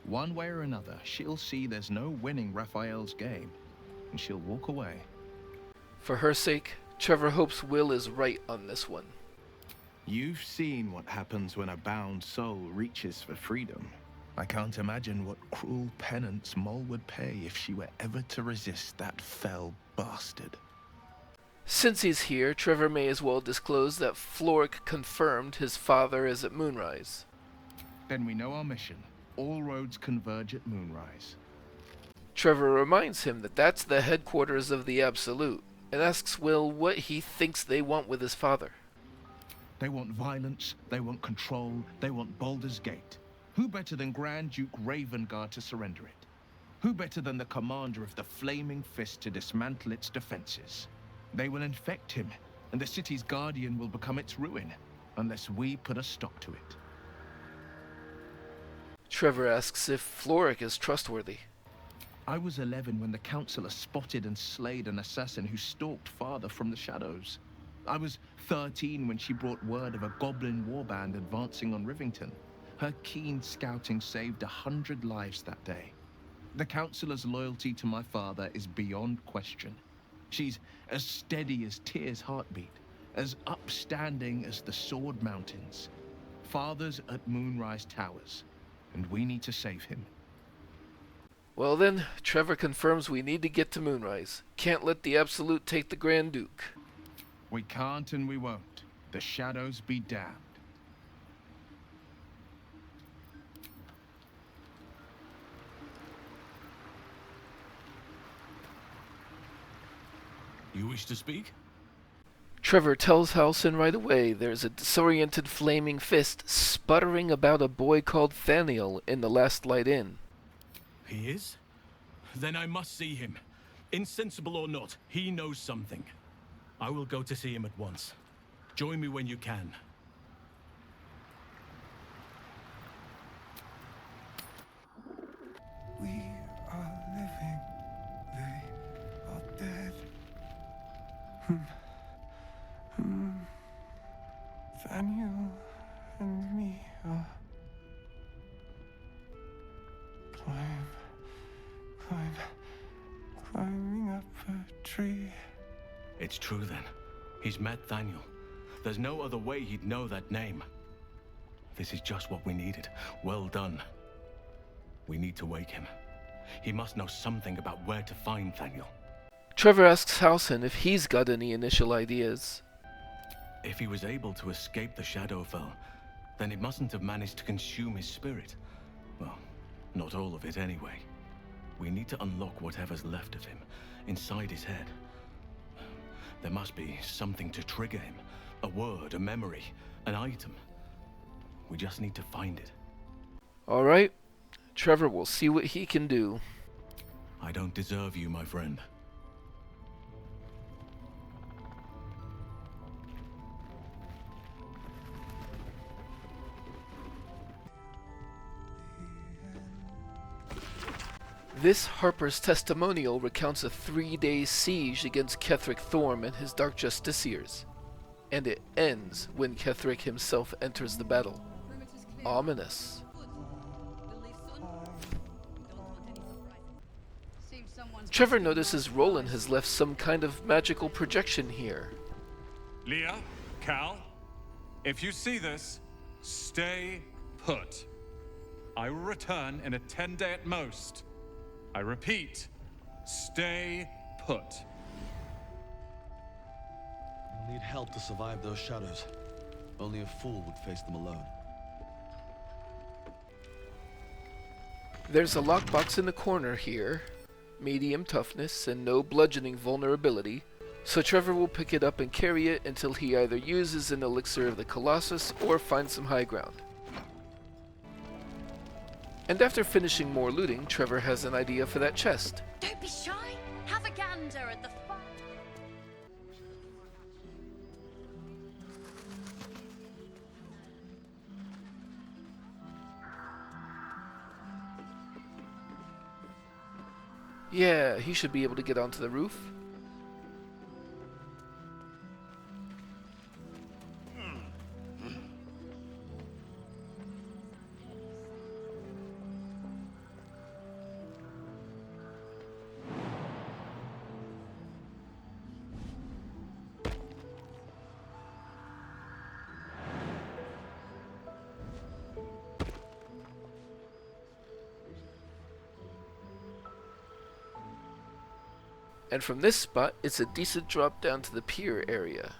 One way or another, she'll see there's no winning Raphael's game, and she'll walk away. For her sake, Trever hopes Will is right on this one. You've seen what happens when a bound soul reaches for freedom. I can't imagine what cruel penance Mole would pay if she were ever to resist that fell bastard. Since he's here, Trever may as well disclose that Floric confirmed his father is at Moonrise. Then we know our mission. All roads converge at Moonrise. Trever reminds him that that's the headquarters of the Absolute, and asks Will what he thinks they want with his father. They want violence, they want control, they want Baldur's Gate. Who better than Grand Duke Ravengard to surrender it? Who better than the commander of the Flaming Fist to dismantle its defenses? They will infect him, and the city's guardian will become its ruin, unless we put a stop to it. Trever asks if Floric is trustworthy. I was 11 when the Councillor spotted and slayed an assassin who stalked Father from the shadows. I was 13 when she brought word of a goblin warband advancing on Rivington. Her keen scouting saved 100 lives that day. The Councillor's loyalty to my father is beyond question. She's as steady as Tyr's heartbeat, as upstanding as the Sword Mountains. Father's at Moonrise Towers, and we need to save him. Well then, Trever confirms we need to get to Moonrise. Can't let the Absolute take the Grand Duke. We can't and we won't. The shadows be damned. You wish to speak? Trever tells Halsin right away there's a disoriented flaming fist sputtering about a boy called Thaniel in the Last Light Inn. He is? Then I must see him. Insensible or not, he knows something. I will go to see him at once. Join me when you can. We are living. They are dead. Daniel and me are... climbing up a tree. It's true then. He's met Daniel. There's no other way he'd know that name. This is just what we needed. Well done. We need to wake him. He must know something about where to find Daniel. Trever asks Halsin if he's got any initial ideas. If he was able to escape the Shadowfell, then it mustn't have managed to consume his spirit. Well, not all of it anyway. We need to unlock whatever's left of him, inside his head. There must be something to trigger him. A word, a memory, an item. We just need to find it. Alright, Trever will see what he can do. I don't deserve you, my friend. This Harper's testimonial recounts a 3-day siege against Ketheric Thorm and his Dark Justiciars, and it ends when Ketheric himself enters the battle. Ominous. Trever notices Roland has left some kind of magical projection here. Leah, Cal, if you see this, stay put. I will return in a 10-day at most. I repeat, stay put. We'll need help to survive those shadows. Only a fool would face them alone. There's a lockbox in the corner here. Medium toughness and no bludgeoning vulnerability. So Trever will pick it up and carry it until he either uses an elixir of the Colossus or finds some high ground. And after finishing more looting, Trever has an idea for that chest. Don't be shy. Have a gander at the fire. Yeah, he should be able to get onto the roof. And from this spot, it's a decent drop down to the pier area.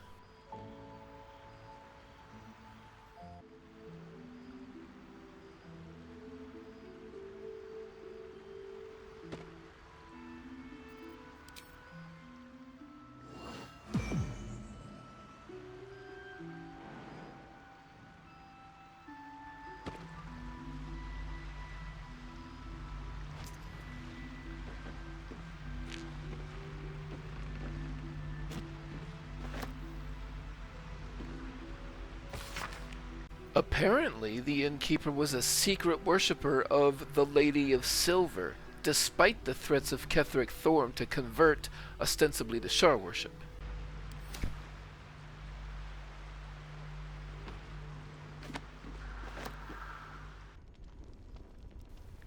Apparently, the innkeeper was a secret worshipper of the Lady of Silver, despite the threats of Ketheric Thorm to convert, ostensibly to Shar worship.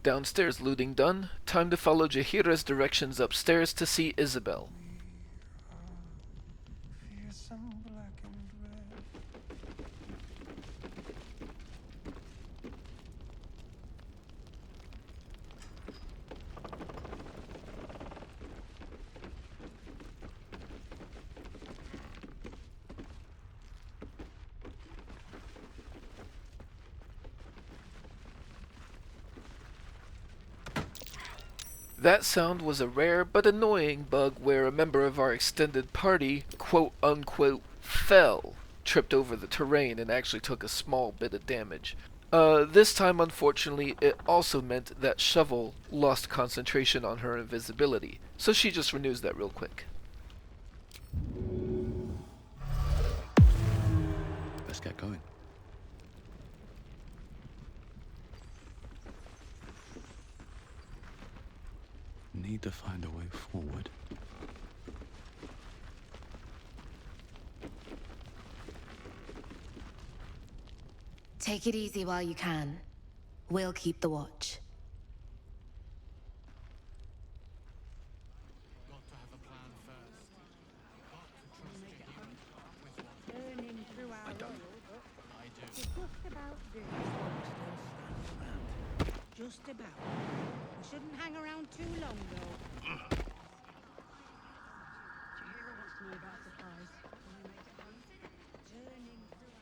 Downstairs looting done, time to follow Jaheira's directions upstairs to see Isabel. That sound was a rare but annoying bug where a member of our extended party, quote-unquote, fell, tripped over the terrain, and actually took a small bit of damage. This time, unfortunately, it also meant that Shovel lost concentration on her invisibility, so she just renews that real quick. Let's get going. Need to find a way forward. Take it easy while you can. We'll keep the watch. Just about. We shouldn't hang around too long, though. Jaheira wants to know about supplies. Can we make it home? Turning through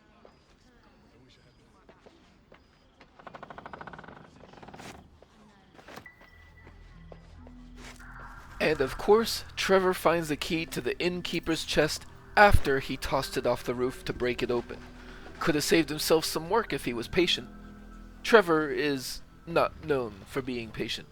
And of course, Trever finds the key to the innkeeper's chest after he tossed it off the roof to break it open. Could have saved himself some work if he was patient. Trever is not known for being patient.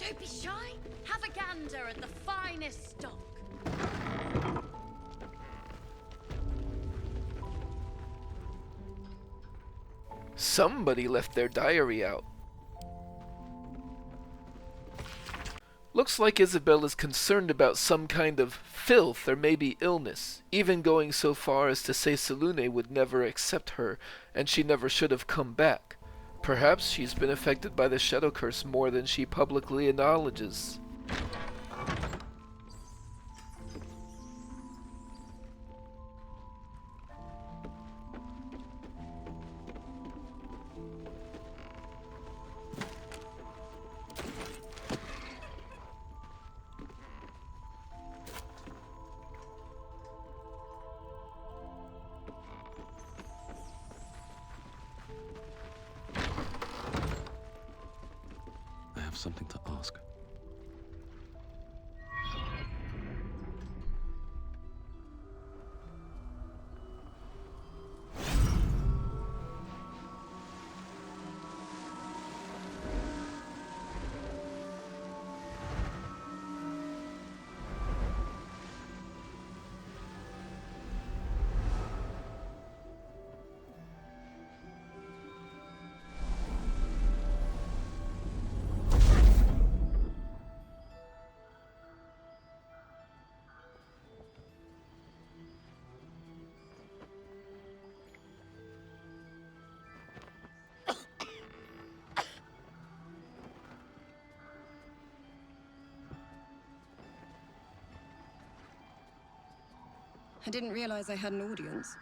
Don't be shy. Have a gander at the finest stock. Somebody left their diary out. Looks like Isabel is concerned about some kind of filth or maybe illness, even going so far as to say Selûne would never accept her and she never should have come back. Perhaps she's been affected by the Shadow Curse more than she publicly acknowledges. I have something to ask. I didn't realize I had an audience.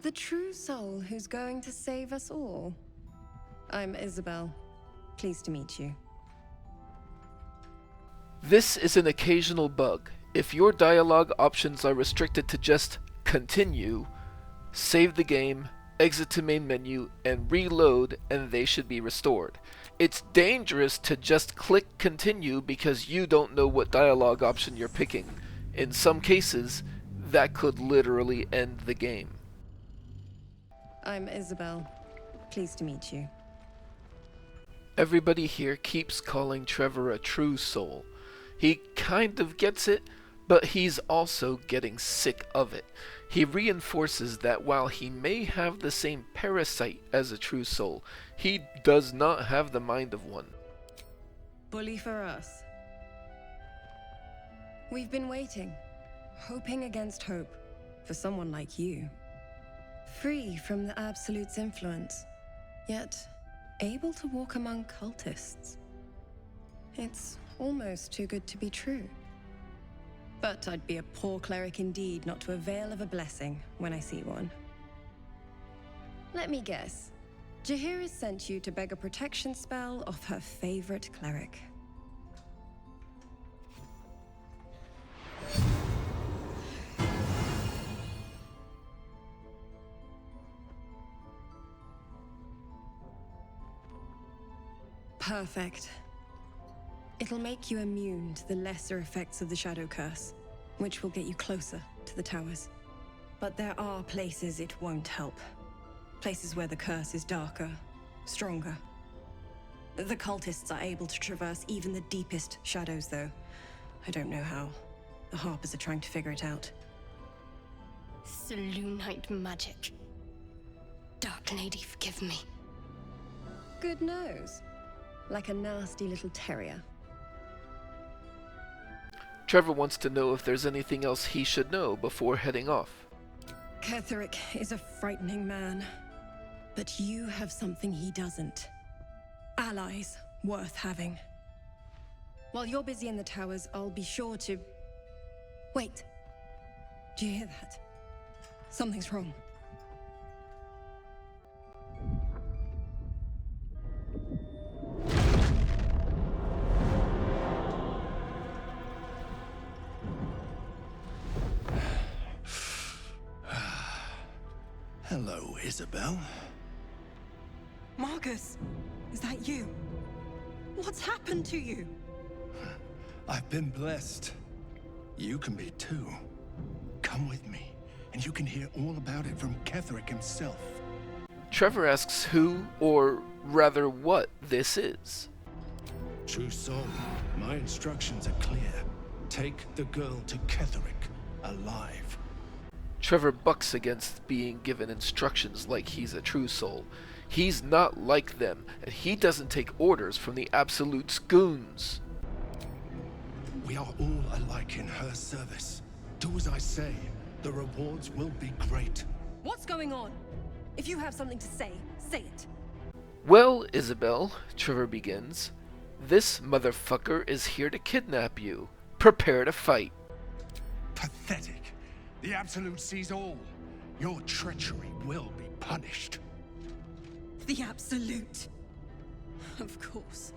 The true soul who's going to save us all. I'm Isabel. Pleased to meet you. This is an occasional bug. If your dialogue options are restricted to just continue, save the game, exit to main menu, and reload, and they should be restored. It's dangerous to just click continue because you don't know what dialogue option you're picking. In some cases, that could literally end the game. I'm Isabel. Pleased to meet you. Everybody here keeps calling Trever a true soul. He kind of gets it, but he's also getting sick of it. He reinforces that while he may have the same parasite as a true soul, he does not have the mind of one. Bully for us. We've been waiting, hoping against hope, for someone like you. Free from the Absolute's influence, yet able to walk among cultists. It's almost too good to be true. But I'd be a poor cleric indeed not to avail of a blessing when I see one. Let me guess. Jaheira sent you to beg a protection spell off her favorite cleric. Perfect. It'll make you immune to the lesser effects of the Shadow Curse, which will get you closer to the towers. But there are places it won't help. Places where the curse is darker, stronger. The cultists are able to traverse even the deepest shadows, though. I don't know how. The Harpers are trying to figure it out. Selûnite magic. Dark Lady, forgive me. Good nose. Like a nasty little terrier. Trever wants to know if there's anything else he should know before heading off. Ketheric is a frightening man. But you have something he doesn't. Allies worth having. While you're busy in the towers, I'll be sure to... Wait. Do you hear that? Something's wrong. Hello, Isabel. Marcus, is that you? What's happened to you? I've been blessed. You can be too. Come with me, and you can hear all about it from Ketheric himself. Trever asks who, or rather what, this is. True soul, my instructions are clear. Take the girl to Ketheric, alive. Trever bucks against being given instructions like he's a true soul. He's not like them, and he doesn't take orders from the Absolute's goons. We are all alike in her service. Do as I say. The rewards will be great. What's going on? If you have something to say, say it. Well, Isabel, Trever begins, this motherfucker is here to kidnap you. Prepare to fight. Pathetic. The Absolute sees all. Your treachery will be punished. The Absolute. Of course.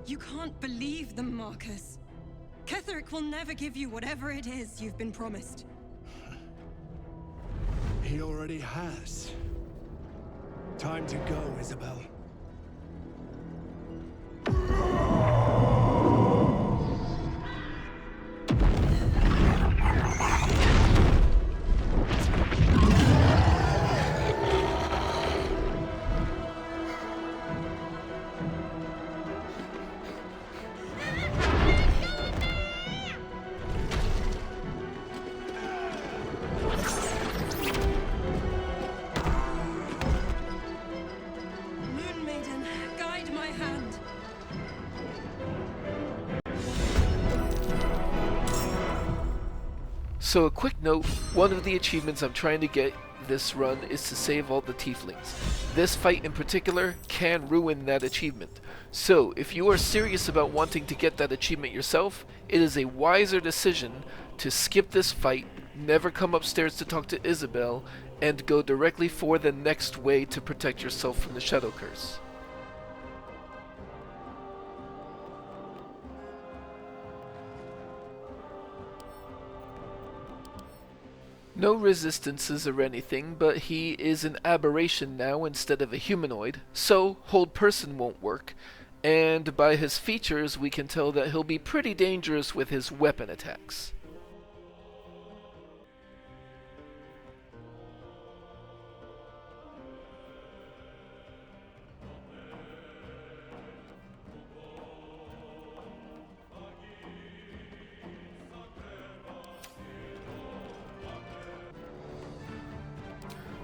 You can't believe them, Marcus. Ketheric will never give you whatever it is you've been promised. He already has. Time to go, Isabel. So a quick note, one of the achievements I'm trying to get this run is to save all the tieflings. This fight in particular can ruin that achievement. So if you are serious about wanting to get that achievement yourself, it is a wiser decision to skip this fight, never come upstairs to talk to Isabel, and go directly for the next way to protect yourself from the Shadow Curse. No resistances or anything, but he is an aberration now instead of a humanoid, so hold person won't work, and by his features we can tell that he'll be pretty dangerous with his weapon attacks.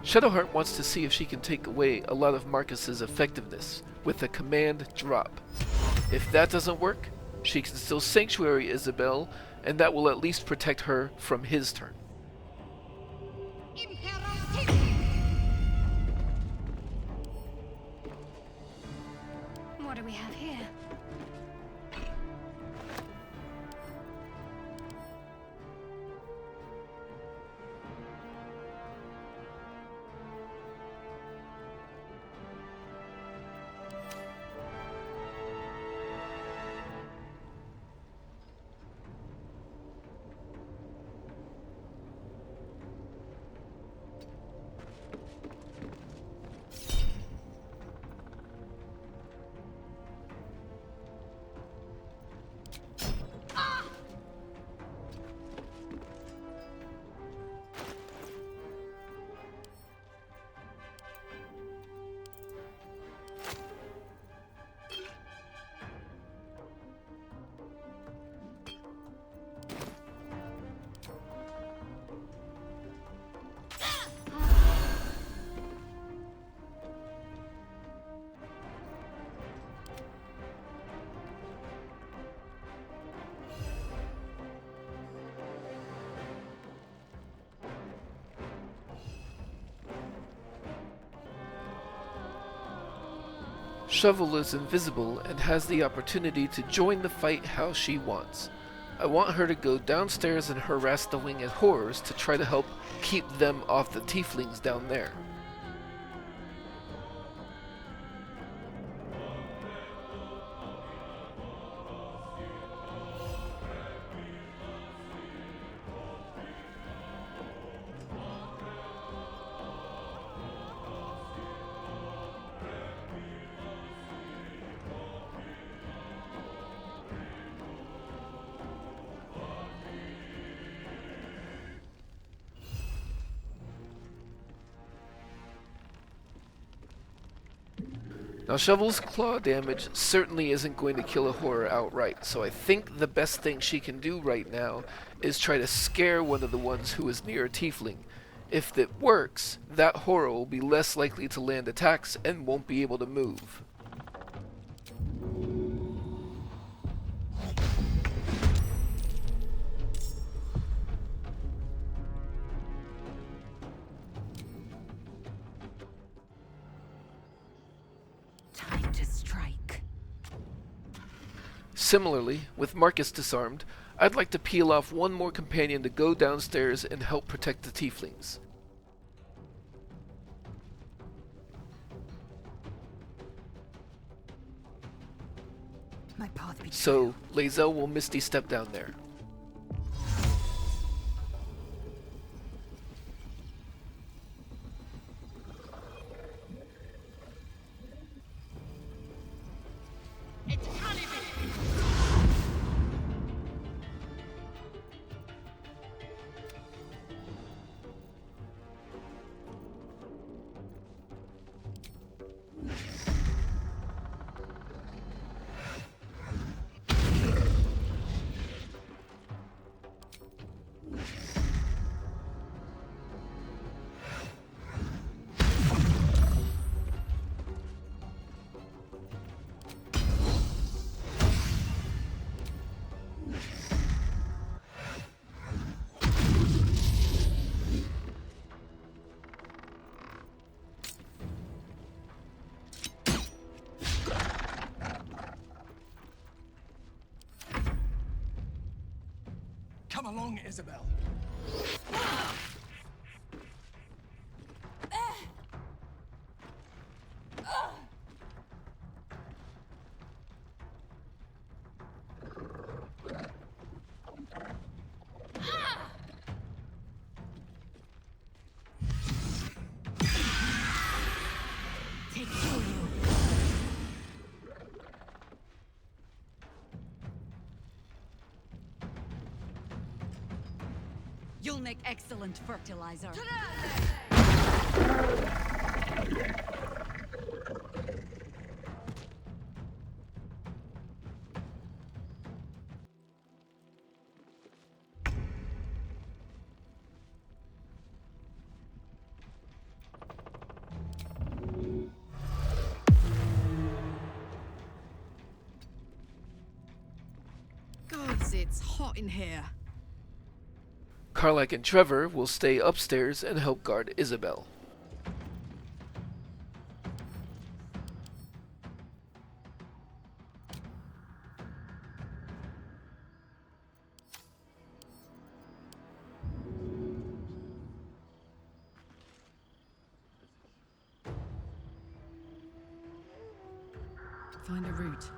Shadowheart wants to see if she can take away a lot of Marcus's effectiveness with a command drop. If that doesn't work, she can still Sanctuary Isabel, and that will at least protect her from his turn. What do we have here? Shovel is invisible and has the opportunity to join the fight how she wants. I want her to go downstairs and harass the winged horrors to try to help keep them off the tieflings down there. Now Shovel's claw damage certainly isn't going to kill a horror outright, so I think the best thing she can do right now is try to scare one of the ones who is near a tiefling. If that works, that horror will be less likely to land attacks and won't be able to move. Similarly, with Marcus disarmed, I'd like to peel off one more companion to go downstairs and help protect the tieflings. So, Lae'zel will Misty Step down there. Come along, Isabel. You'll make excellent fertilizer. Gods, it's hot in here. Karlach and Trever will stay upstairs and help guard Isabel. Find a route.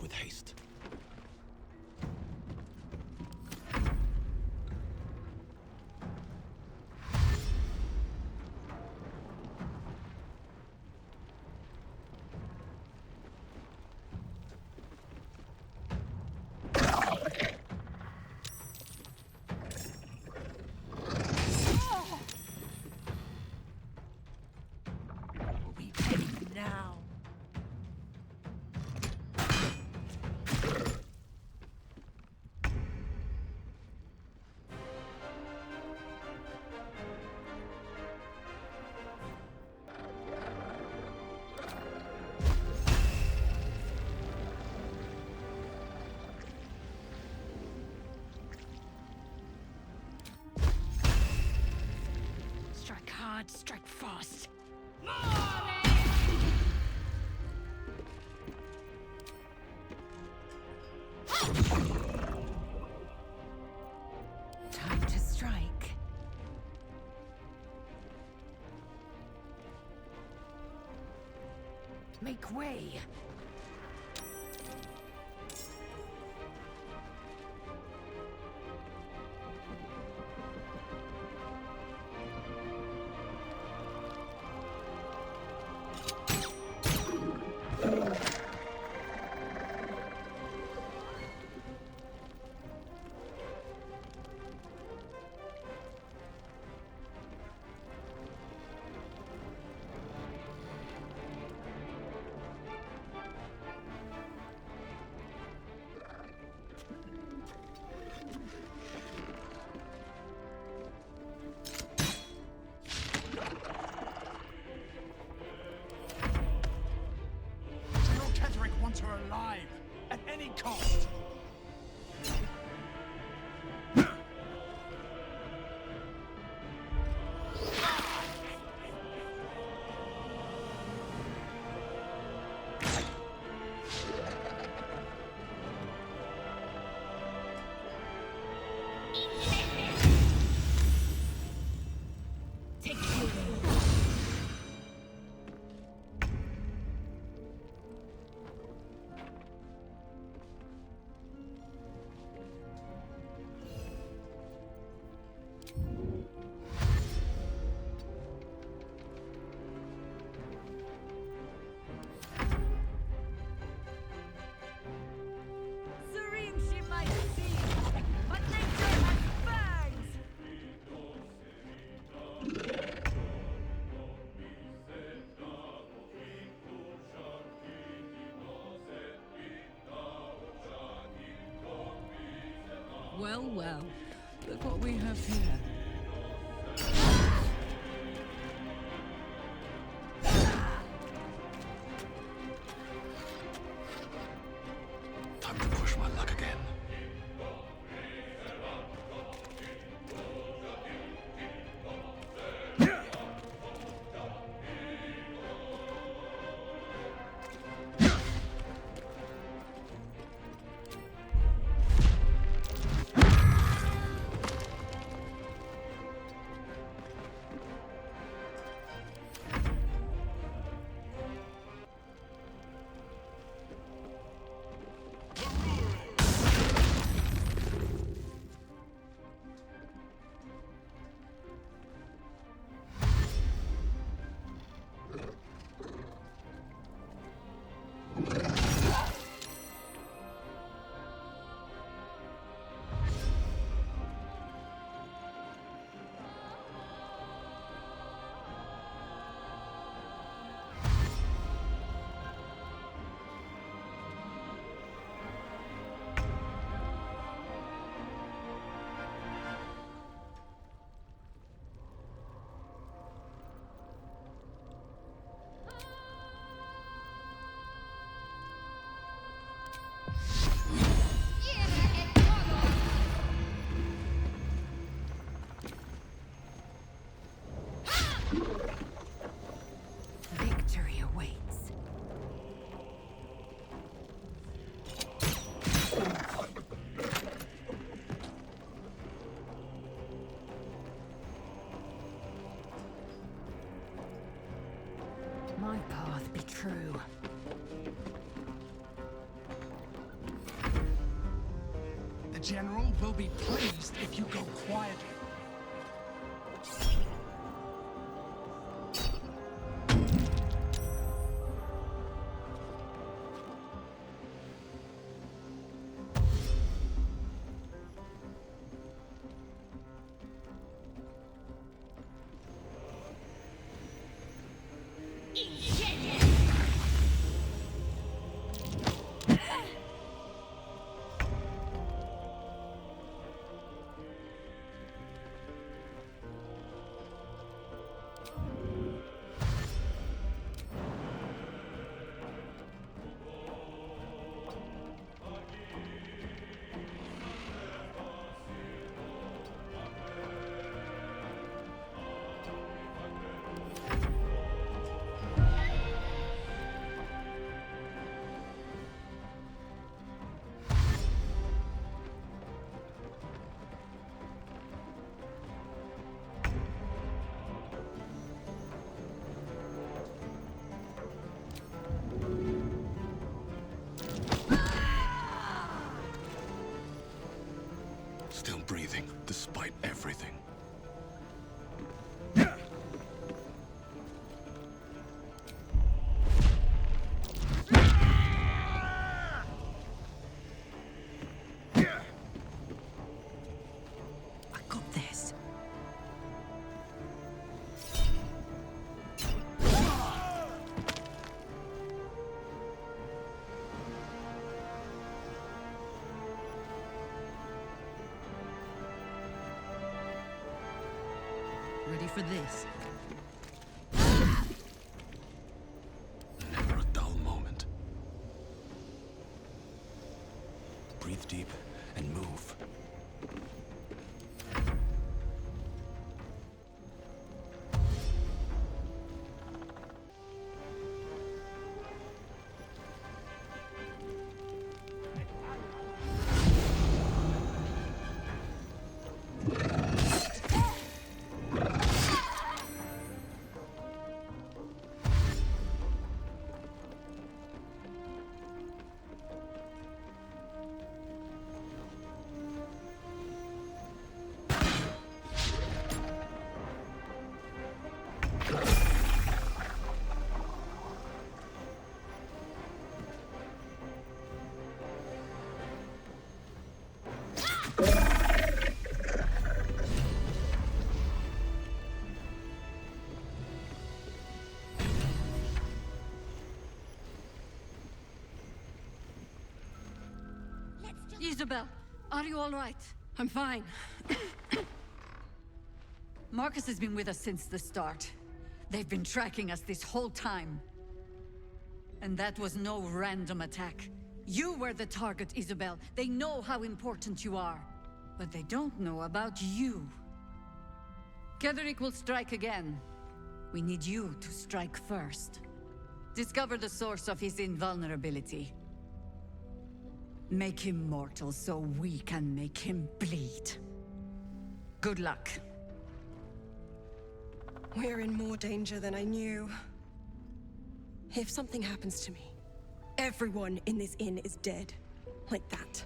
With haste. Now. Strike hard, strike fast. Time to strike. Make way. Want her alive, at any cost. Well, well. Look what we have here. Time to push my luck again. Victory awaits. My path be true. The General will be pleased if you go quietly. Still breathing, despite everything. I got this. Ready for this? Never a dull moment. Breathe deep and move. Isabel, are you all right? I'm fine. Marcus has been with us since the start. They've been tracking us this whole time. And that was no random attack. You were the target, Isabel. They know how important you are. But they don't know about you. Cleric will strike again. We need you to strike first. Discover the source of his invulnerability. Make him mortal so we can make him bleed. Good luck. We're in more danger than I knew. If something happens to me, everyone in this inn is dead. Like that.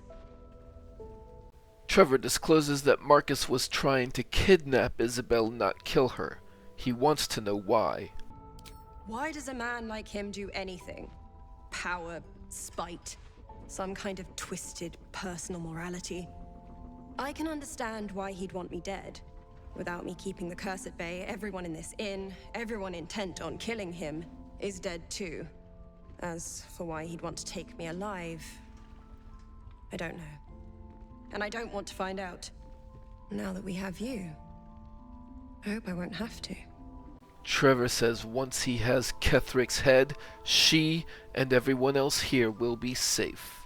Trever discloses that Marcus was trying to kidnap Isabel, not kill her. He wants to know why. Why does a man like him do anything? Power, spite, some kind of twisted personal morality. I can understand why he'd want me dead. Without me keeping the curse at bay, everyone in this inn, everyone intent on killing him, is dead too. As for why he'd want to take me alive, I don't know. And I don't want to find out. Now that we have you, I hope I won't have to. Trever says once he has Kethric's head, she and everyone else here will be safe.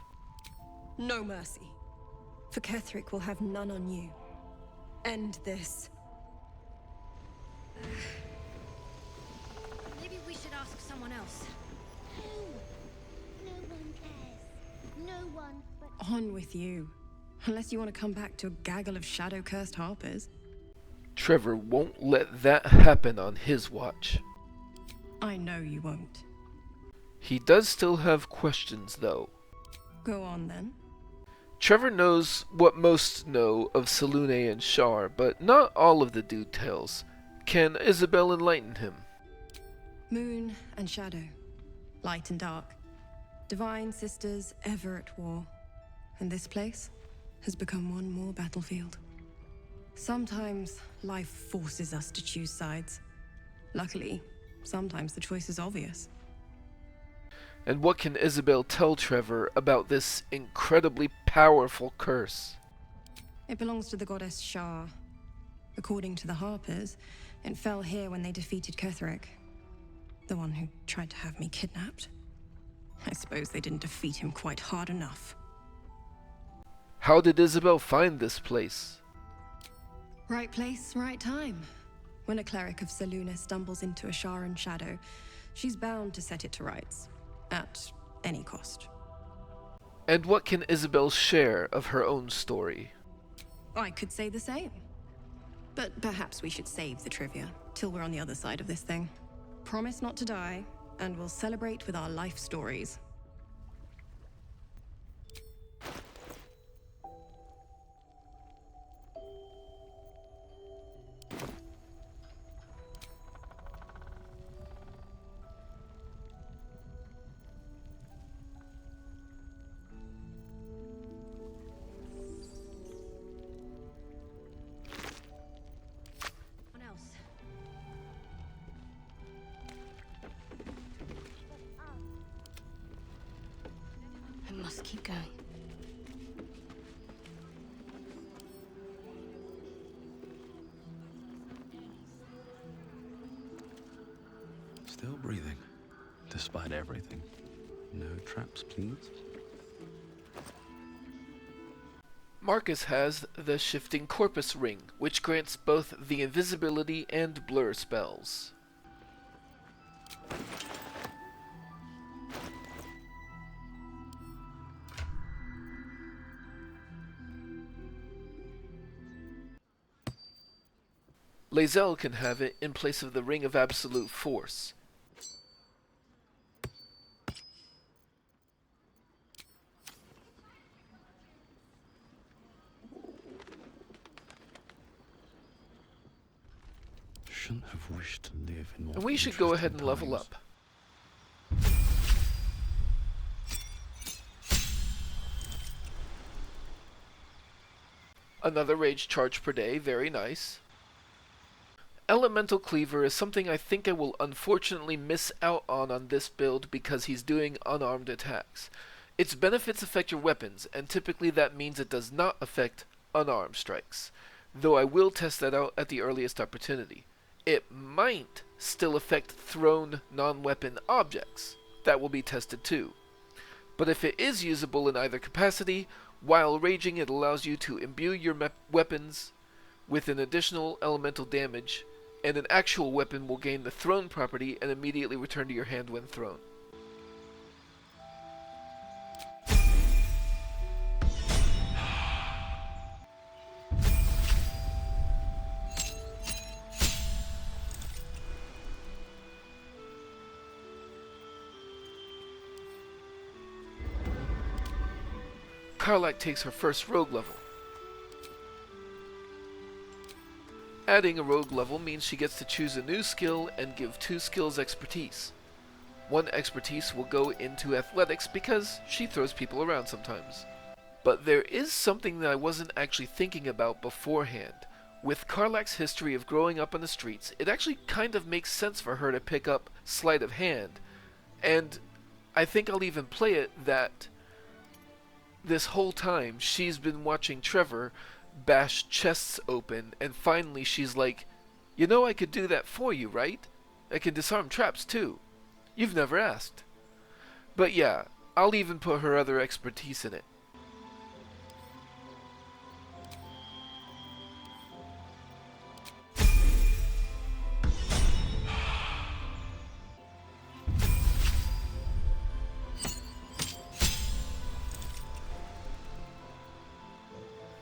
No mercy. For Ketheric will have none on you. End this. Maybe we should ask someone else. No one cares. No one but... On with you. Unless you want to come back to a gaggle of shadow-cursed harpers. Trever won't let that happen on his watch. I know you won't. He does still have questions, though. Go on, then. Trever knows what most know of Selûne and Shar, but not all of the details. Can Isabel enlighten him? Moon and shadow. Light and dark. Divine sisters ever at war. And this place has become one more battlefield. Sometimes life forces us to choose sides. Luckily, sometimes the choice is obvious. And what can Isabel tell Trever about this incredibly powerful curse? It belongs to the goddess Shar. According to the Harpers, it fell here when they defeated Ketheric. The one who tried to have me kidnapped. I suppose they didn't defeat him quite hard enough. How did Isabel find this place? Right place, right time. When a cleric of Selûne stumbles into a Sharan shadow, she's bound to set it to rights. At any cost. And what can Isabel share of her own story? I could say the same. But perhaps we should save the trivia till we're on the other side of this thing. Promise not to die, and we'll celebrate with our life stories. Must keep going. Still breathing, despite everything. No traps, please. Marcus has the Shifting Corpus Ring, which grants both the invisibility and blur spells. Lae'zel can have it in place of the Ring of Absolute Force. Shouldn't have wished to live in more. And we should go ahead and level up. Another rage charge per day, very nice. Elemental Cleaver is something I think I will unfortunately miss out on this build because he's doing unarmed attacks. Its benefits affect your weapons, and typically that means it does not affect unarmed strikes, though I will test that out at the earliest opportunity. It might still affect thrown non-weapon objects. That will be tested too. But if it is usable in either capacity, while raging it allows you to imbue your weapons with an additional elemental damage, and an actual weapon will gain the thrown property and immediately return to your hand when thrown. Karlach takes her first rogue level. Adding a rogue level means she gets to choose a new skill and give 2 skills expertise. 1 expertise will go into athletics because she throws people around sometimes. But there is something that I wasn't actually thinking about beforehand. With Karlach's history of growing up on the streets, it actually kind of makes sense for her to pick up sleight of hand. And I think I'll even play it that this whole time she's been watching Trever bash chests open, and finally she's like, "You know I could do that for you, right? I can disarm traps too. You've never asked." But yeah, I'll even put her other expertise in it.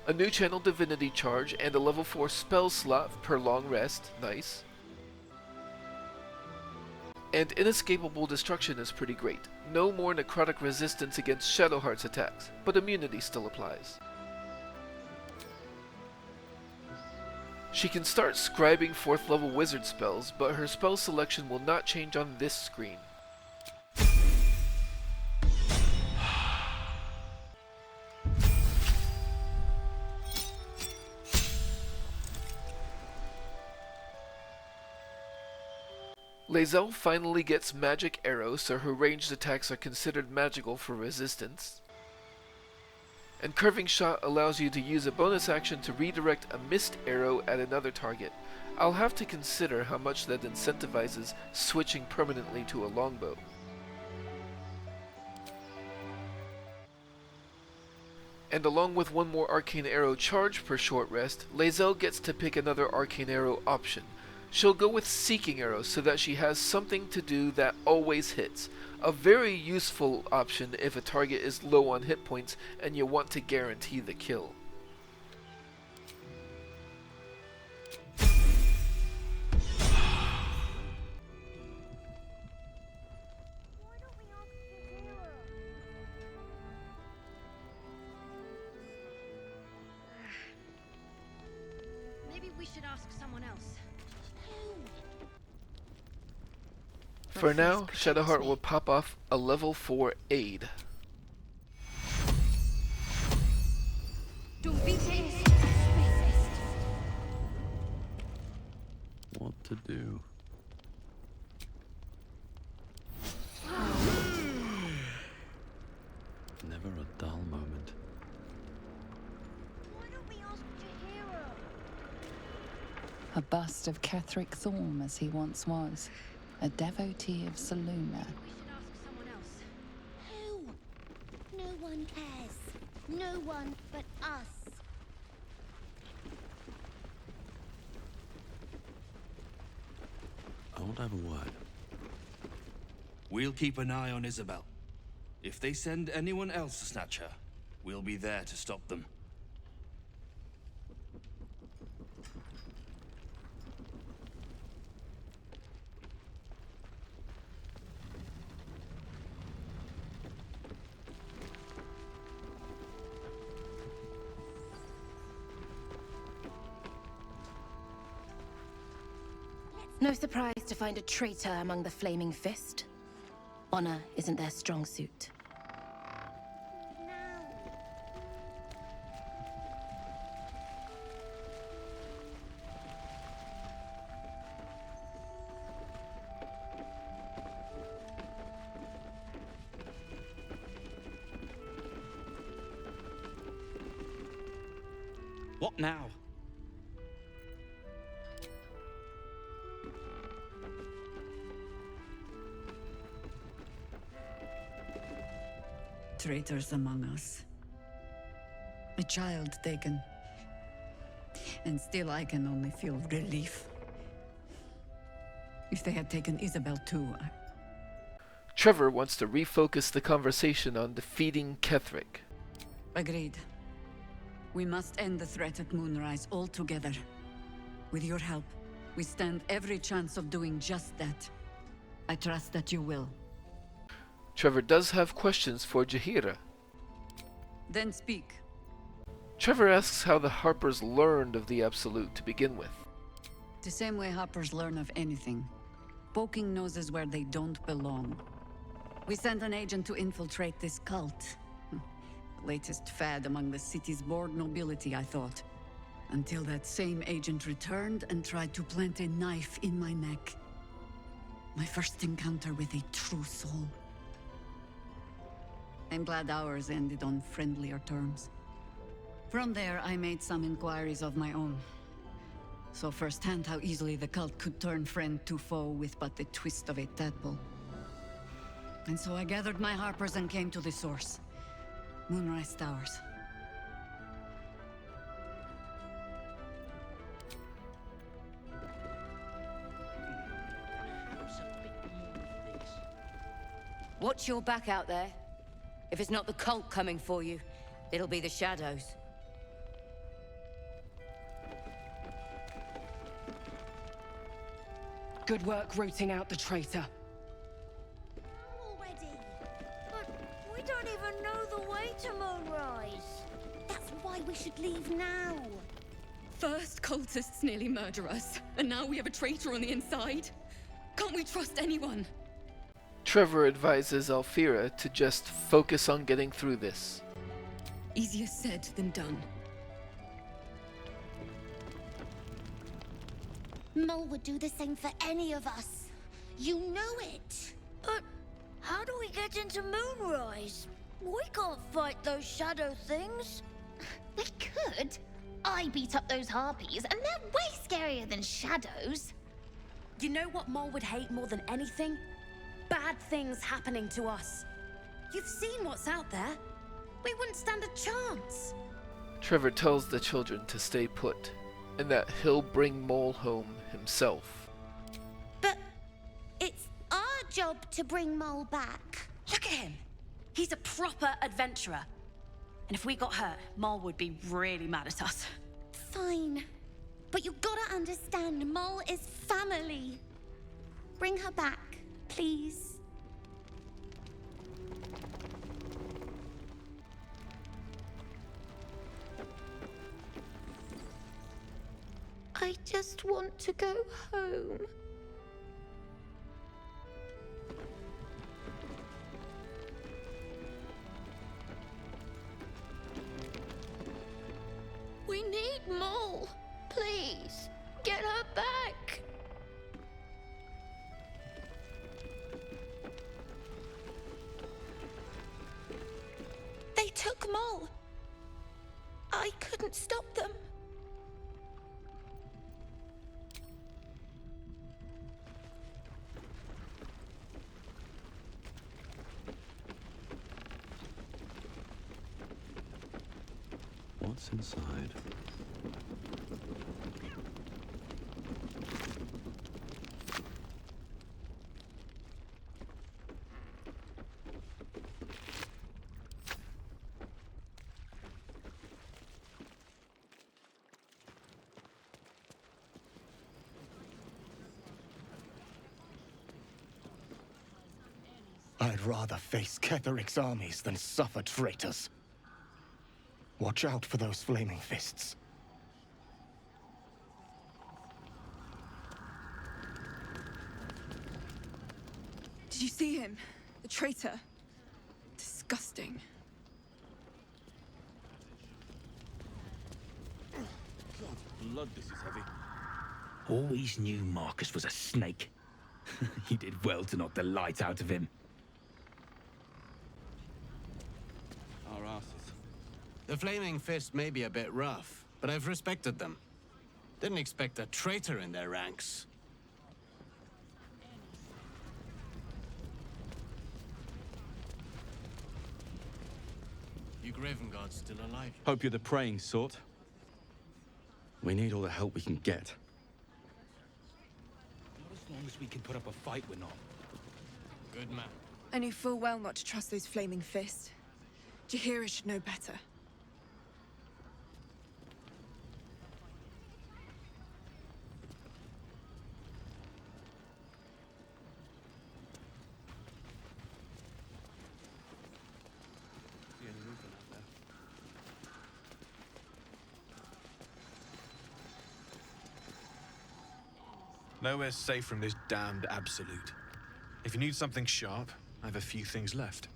A new channel divinity charge and a level 4 spell slot per long rest, nice. And inescapable destruction is pretty great. No more necrotic resistance against Shadowheart's attacks, but immunity still applies. She can start scribing 4th level wizard spells, but her spell selection will not change on this screen. Lae'zel finally gets magic arrows, so her ranged attacks are considered magical for resistance. And curving shot allows you to use a bonus action to redirect a missed arrow at another target. I'll have to consider how much that incentivizes switching permanently to a longbow. And along with 1 more arcane arrow charge per short rest, Lae'zel gets to pick another arcane arrow option. She'll go with Seeking Arrows so that she has something to do that always hits. A very useful option if a target is low on hit points and you want to guarantee the kill. Maybe we should ask someone else. For now, Shadowheart will pop off a level 4 aid. What to do? Never a dull moment. Why don't we ask Jaheira? A bust of Ketheric Thorm as he once was, a devotee of Selûne. We should ask someone else. Who? No one cares. No one but us. I want to have a word. We'll keep an eye on Isabel. If they send anyone else to snatch her, we'll be there to stop them. No surprise to find a traitor among the Flaming Fist. Honor isn't their strong suit. What now? Traitors among us. A child taken. And still I can only feel relief. If they had taken Isabel too, Trever wants to refocus the conversation on defeating Ketheric. Agreed. We must end the threat at Moonrise altogether. With your help, we stand every chance of doing just that. I trust that you will. Trever does have questions for Jaheira. Then speak. Trever asks how the Harpers learned of the Absolute to begin with. The same way Harpers learn of anything. Poking noses where they don't belong. We sent an agent to infiltrate this cult. The latest fad among the city's bored nobility, I thought. Until that same agent returned and tried to plant a knife in my neck. My first encounter with a true soul. I'm glad ours ended on friendlier terms. From there, I made some inquiries of my own. Saw firsthand how easily the cult could turn friend to foe with but the twist of a tadpole. And so I gathered my Harpers and came to the source. Moonrise Towers. Watch your back out there. If it's not the cult coming for you, it'll be the shadows. Good work rooting out the traitor. Already. But we don't even know the way to Moonrise. That's why we should leave now. First, cultists nearly murder us, and now we have a traitor on the inside. Can't we trust anyone? Trever advises Alfira to just focus on getting through this. Easier said than done. Mole would do the same for any of us. You know it. But how do we get into Moonrise? We can't fight those shadow things. We could. I beat up those harpies, and they're way scarier than shadows. You know what Mole would hate more than anything? Bad things happening to us. You've seen what's out there. We wouldn't stand a chance. Trever tells the children to stay put, and that he'll bring Mole home himself. But it's our job to bring Mole back. Look at him. He's a proper adventurer. And if we got hurt, Mole would be really mad at us. Fine. But you gotta understand, Mole is family. Bring her back, please. I just want to go home. We need Mole. Please, get her back. They took Mole. I couldn't stop them. What's inside? I'd rather face Ketheric's armies than suffer traitors. Watch out for those flaming fists. Did you see him? The traitor? Disgusting. God, blood, this is heavy. Always knew Marcus was a snake. You did well to knock the light out of him. Our asses. The flaming fist may be a bit rough, but I've respected them. Didn't expect a traitor in their ranks. You Graven Guards still alive? Hope you're the praying sort. We need all the help we can get. Not as long as we can put up a fight, we're not. Good man. I knew full well not to trust those flaming fists. Jaheira should know better. See any movement out there? Nowhere's safe from this damned Absolute. If you need something sharp, I have a few things left.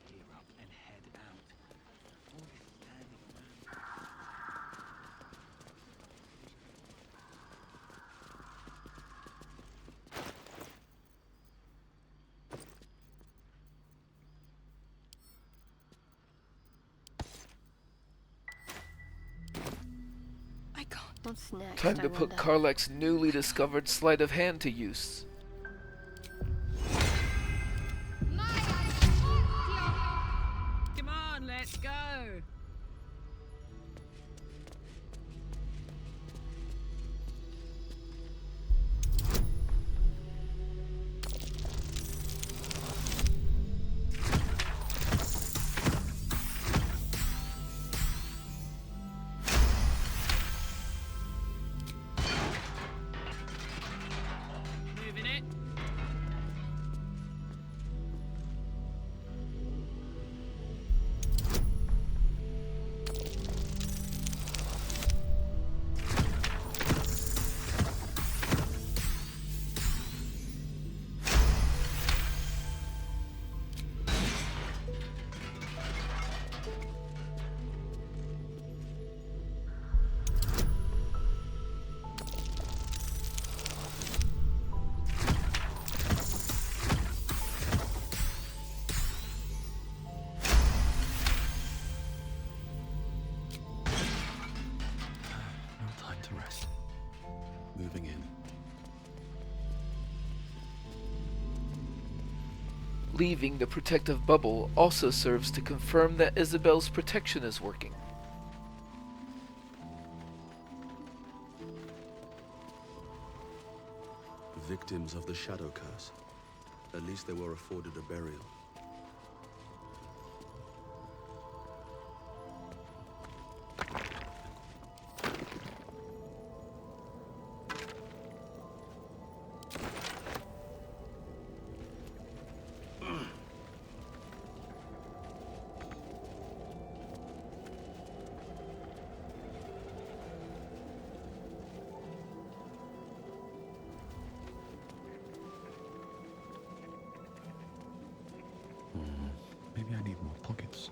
Gear up and head out. All this standing around. I can't. What's next? Time I to put wonder? Karlach's newly discovered sleight of hand to use. Come on, let's go. Moving it. No time to rest. Moving in. Leaving the protective bubble also serves to confirm that Isabel's protection is working. Victims of the Shadow Curse. At least they were afforded a burial. Maybe I need more pockets.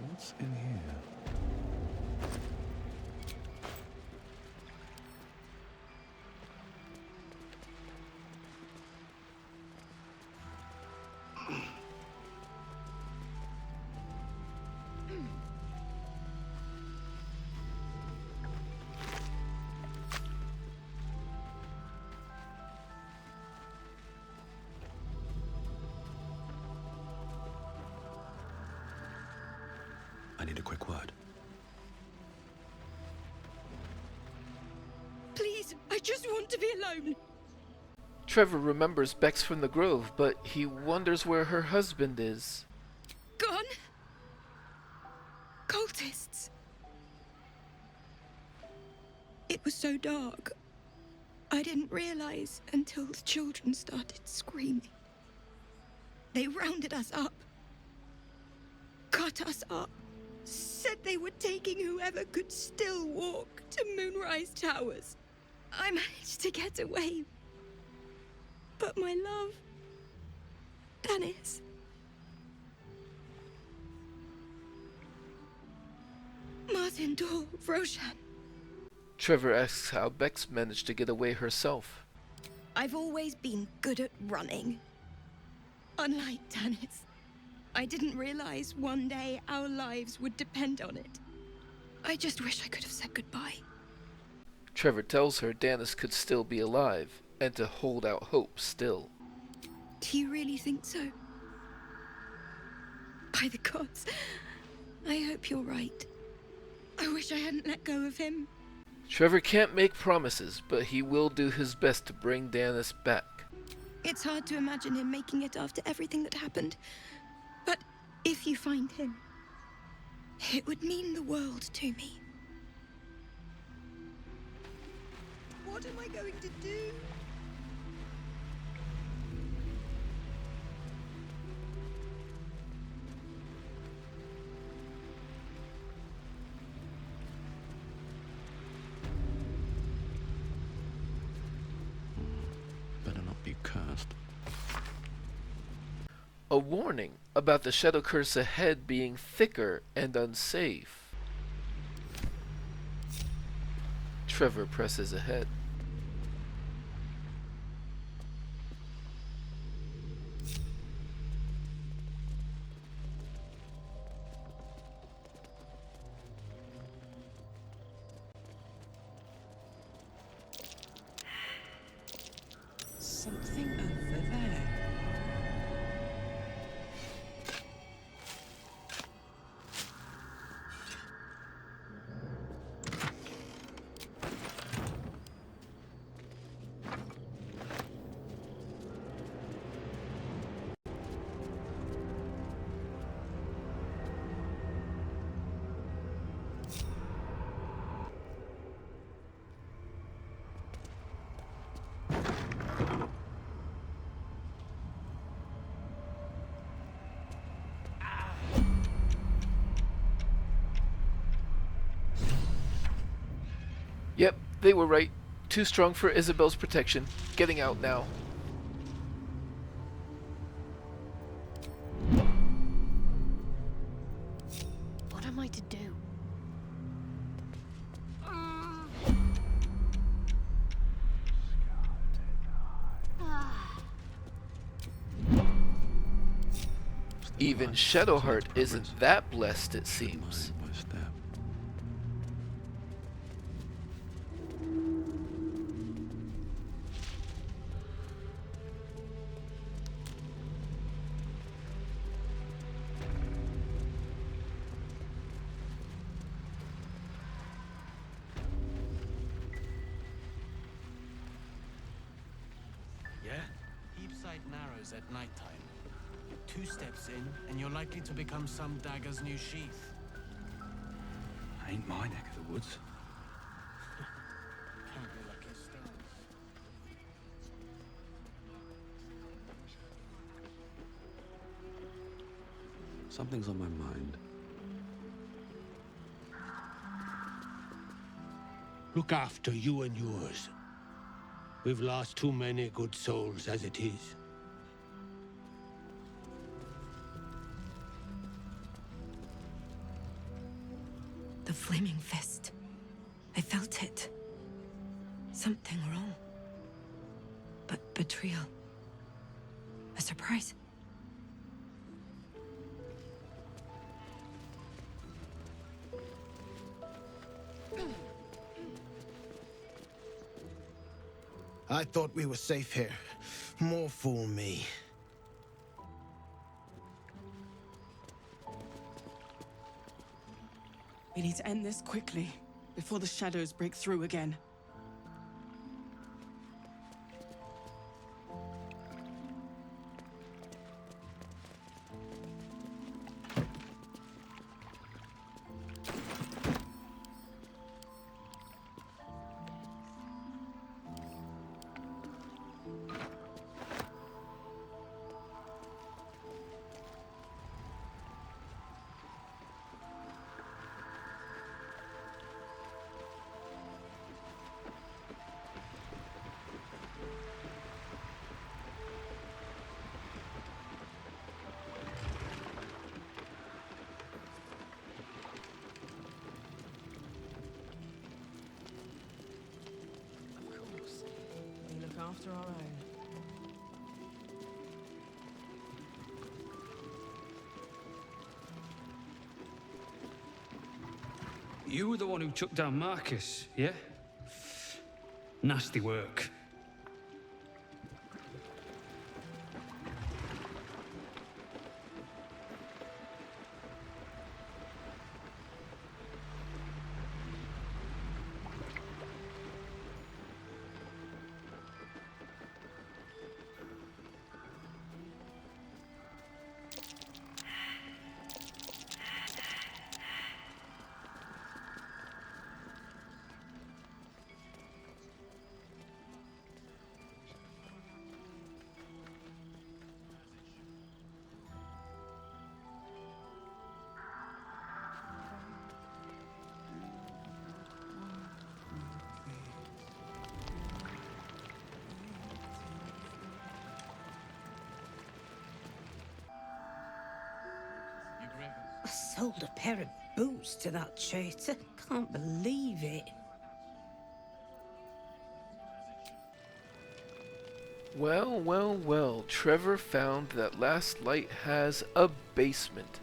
What's in here? I need a quick word. Please, I just want to be alone. Trever remembers Bex from the Grove, but he wonders where her husband is. Gone? Cultists. It was so dark. I didn't realize until the children started screaming. They rounded us up. Cut us up. said they were taking whoever could still walk to Moonrise Towers. I managed to get away. But my love, Dennis, Martin Dor, Roshan. Trever asks how Bex managed to get away herself. I've always been good at running. Unlike Dennis, I didn't realize one day our lives would depend on it. I just wish I could have said goodbye. Trever tells her Dennis could still be alive, and to hold out hope still. Do you really think so? By the gods, I hope you're right. I wish I hadn't let go of him. Trever can't make promises, but he will do his best to bring Dennis back. It's hard to imagine him making it after everything that happened. But if you find him, it would mean the world to me. What am I going to do? Better not be cursed. A warning about the shadow curse ahead being thicker and unsafe. Trever presses ahead. Something over there. Yep, they were right. Too strong for Isabel's protection. Getting out now. What am I to do? Even Shadowheart isn't that blessed, it seems. Yeah? Deep-side narrows at nighttime. 2 steps in, and you're likely to become some dagger's new sheath. Ain't my neck of the woods. Can't be lucky stars. Something's on my mind. Look after you and yours. We've lost too many good souls as it is. The flaming fist. I felt it. Something wrong. But betrayal. A surprise. I thought we were safe here. More fool me. We need to end this quickly, before the shadows break through again. You were the one who took down Marcus, yeah? Nasty work. I sold a pair of boots to that traitor. Can't believe it. Well, well, well, Trever found that Last Light has a basement.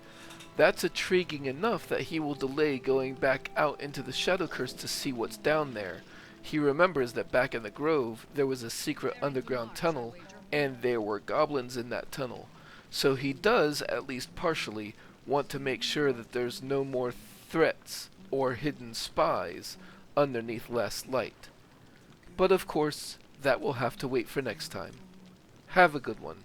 That's intriguing enough that he will delay going back out into the Shadow Curse to see what's down there. He remembers that back in the Grove, there was a secret underground tunnel, and there were goblins in that tunnel. So he does, at least partially, want to make sure that there's no more threats or hidden spies underneath Last Light. But of course, that will have to wait for next time. Have a good one.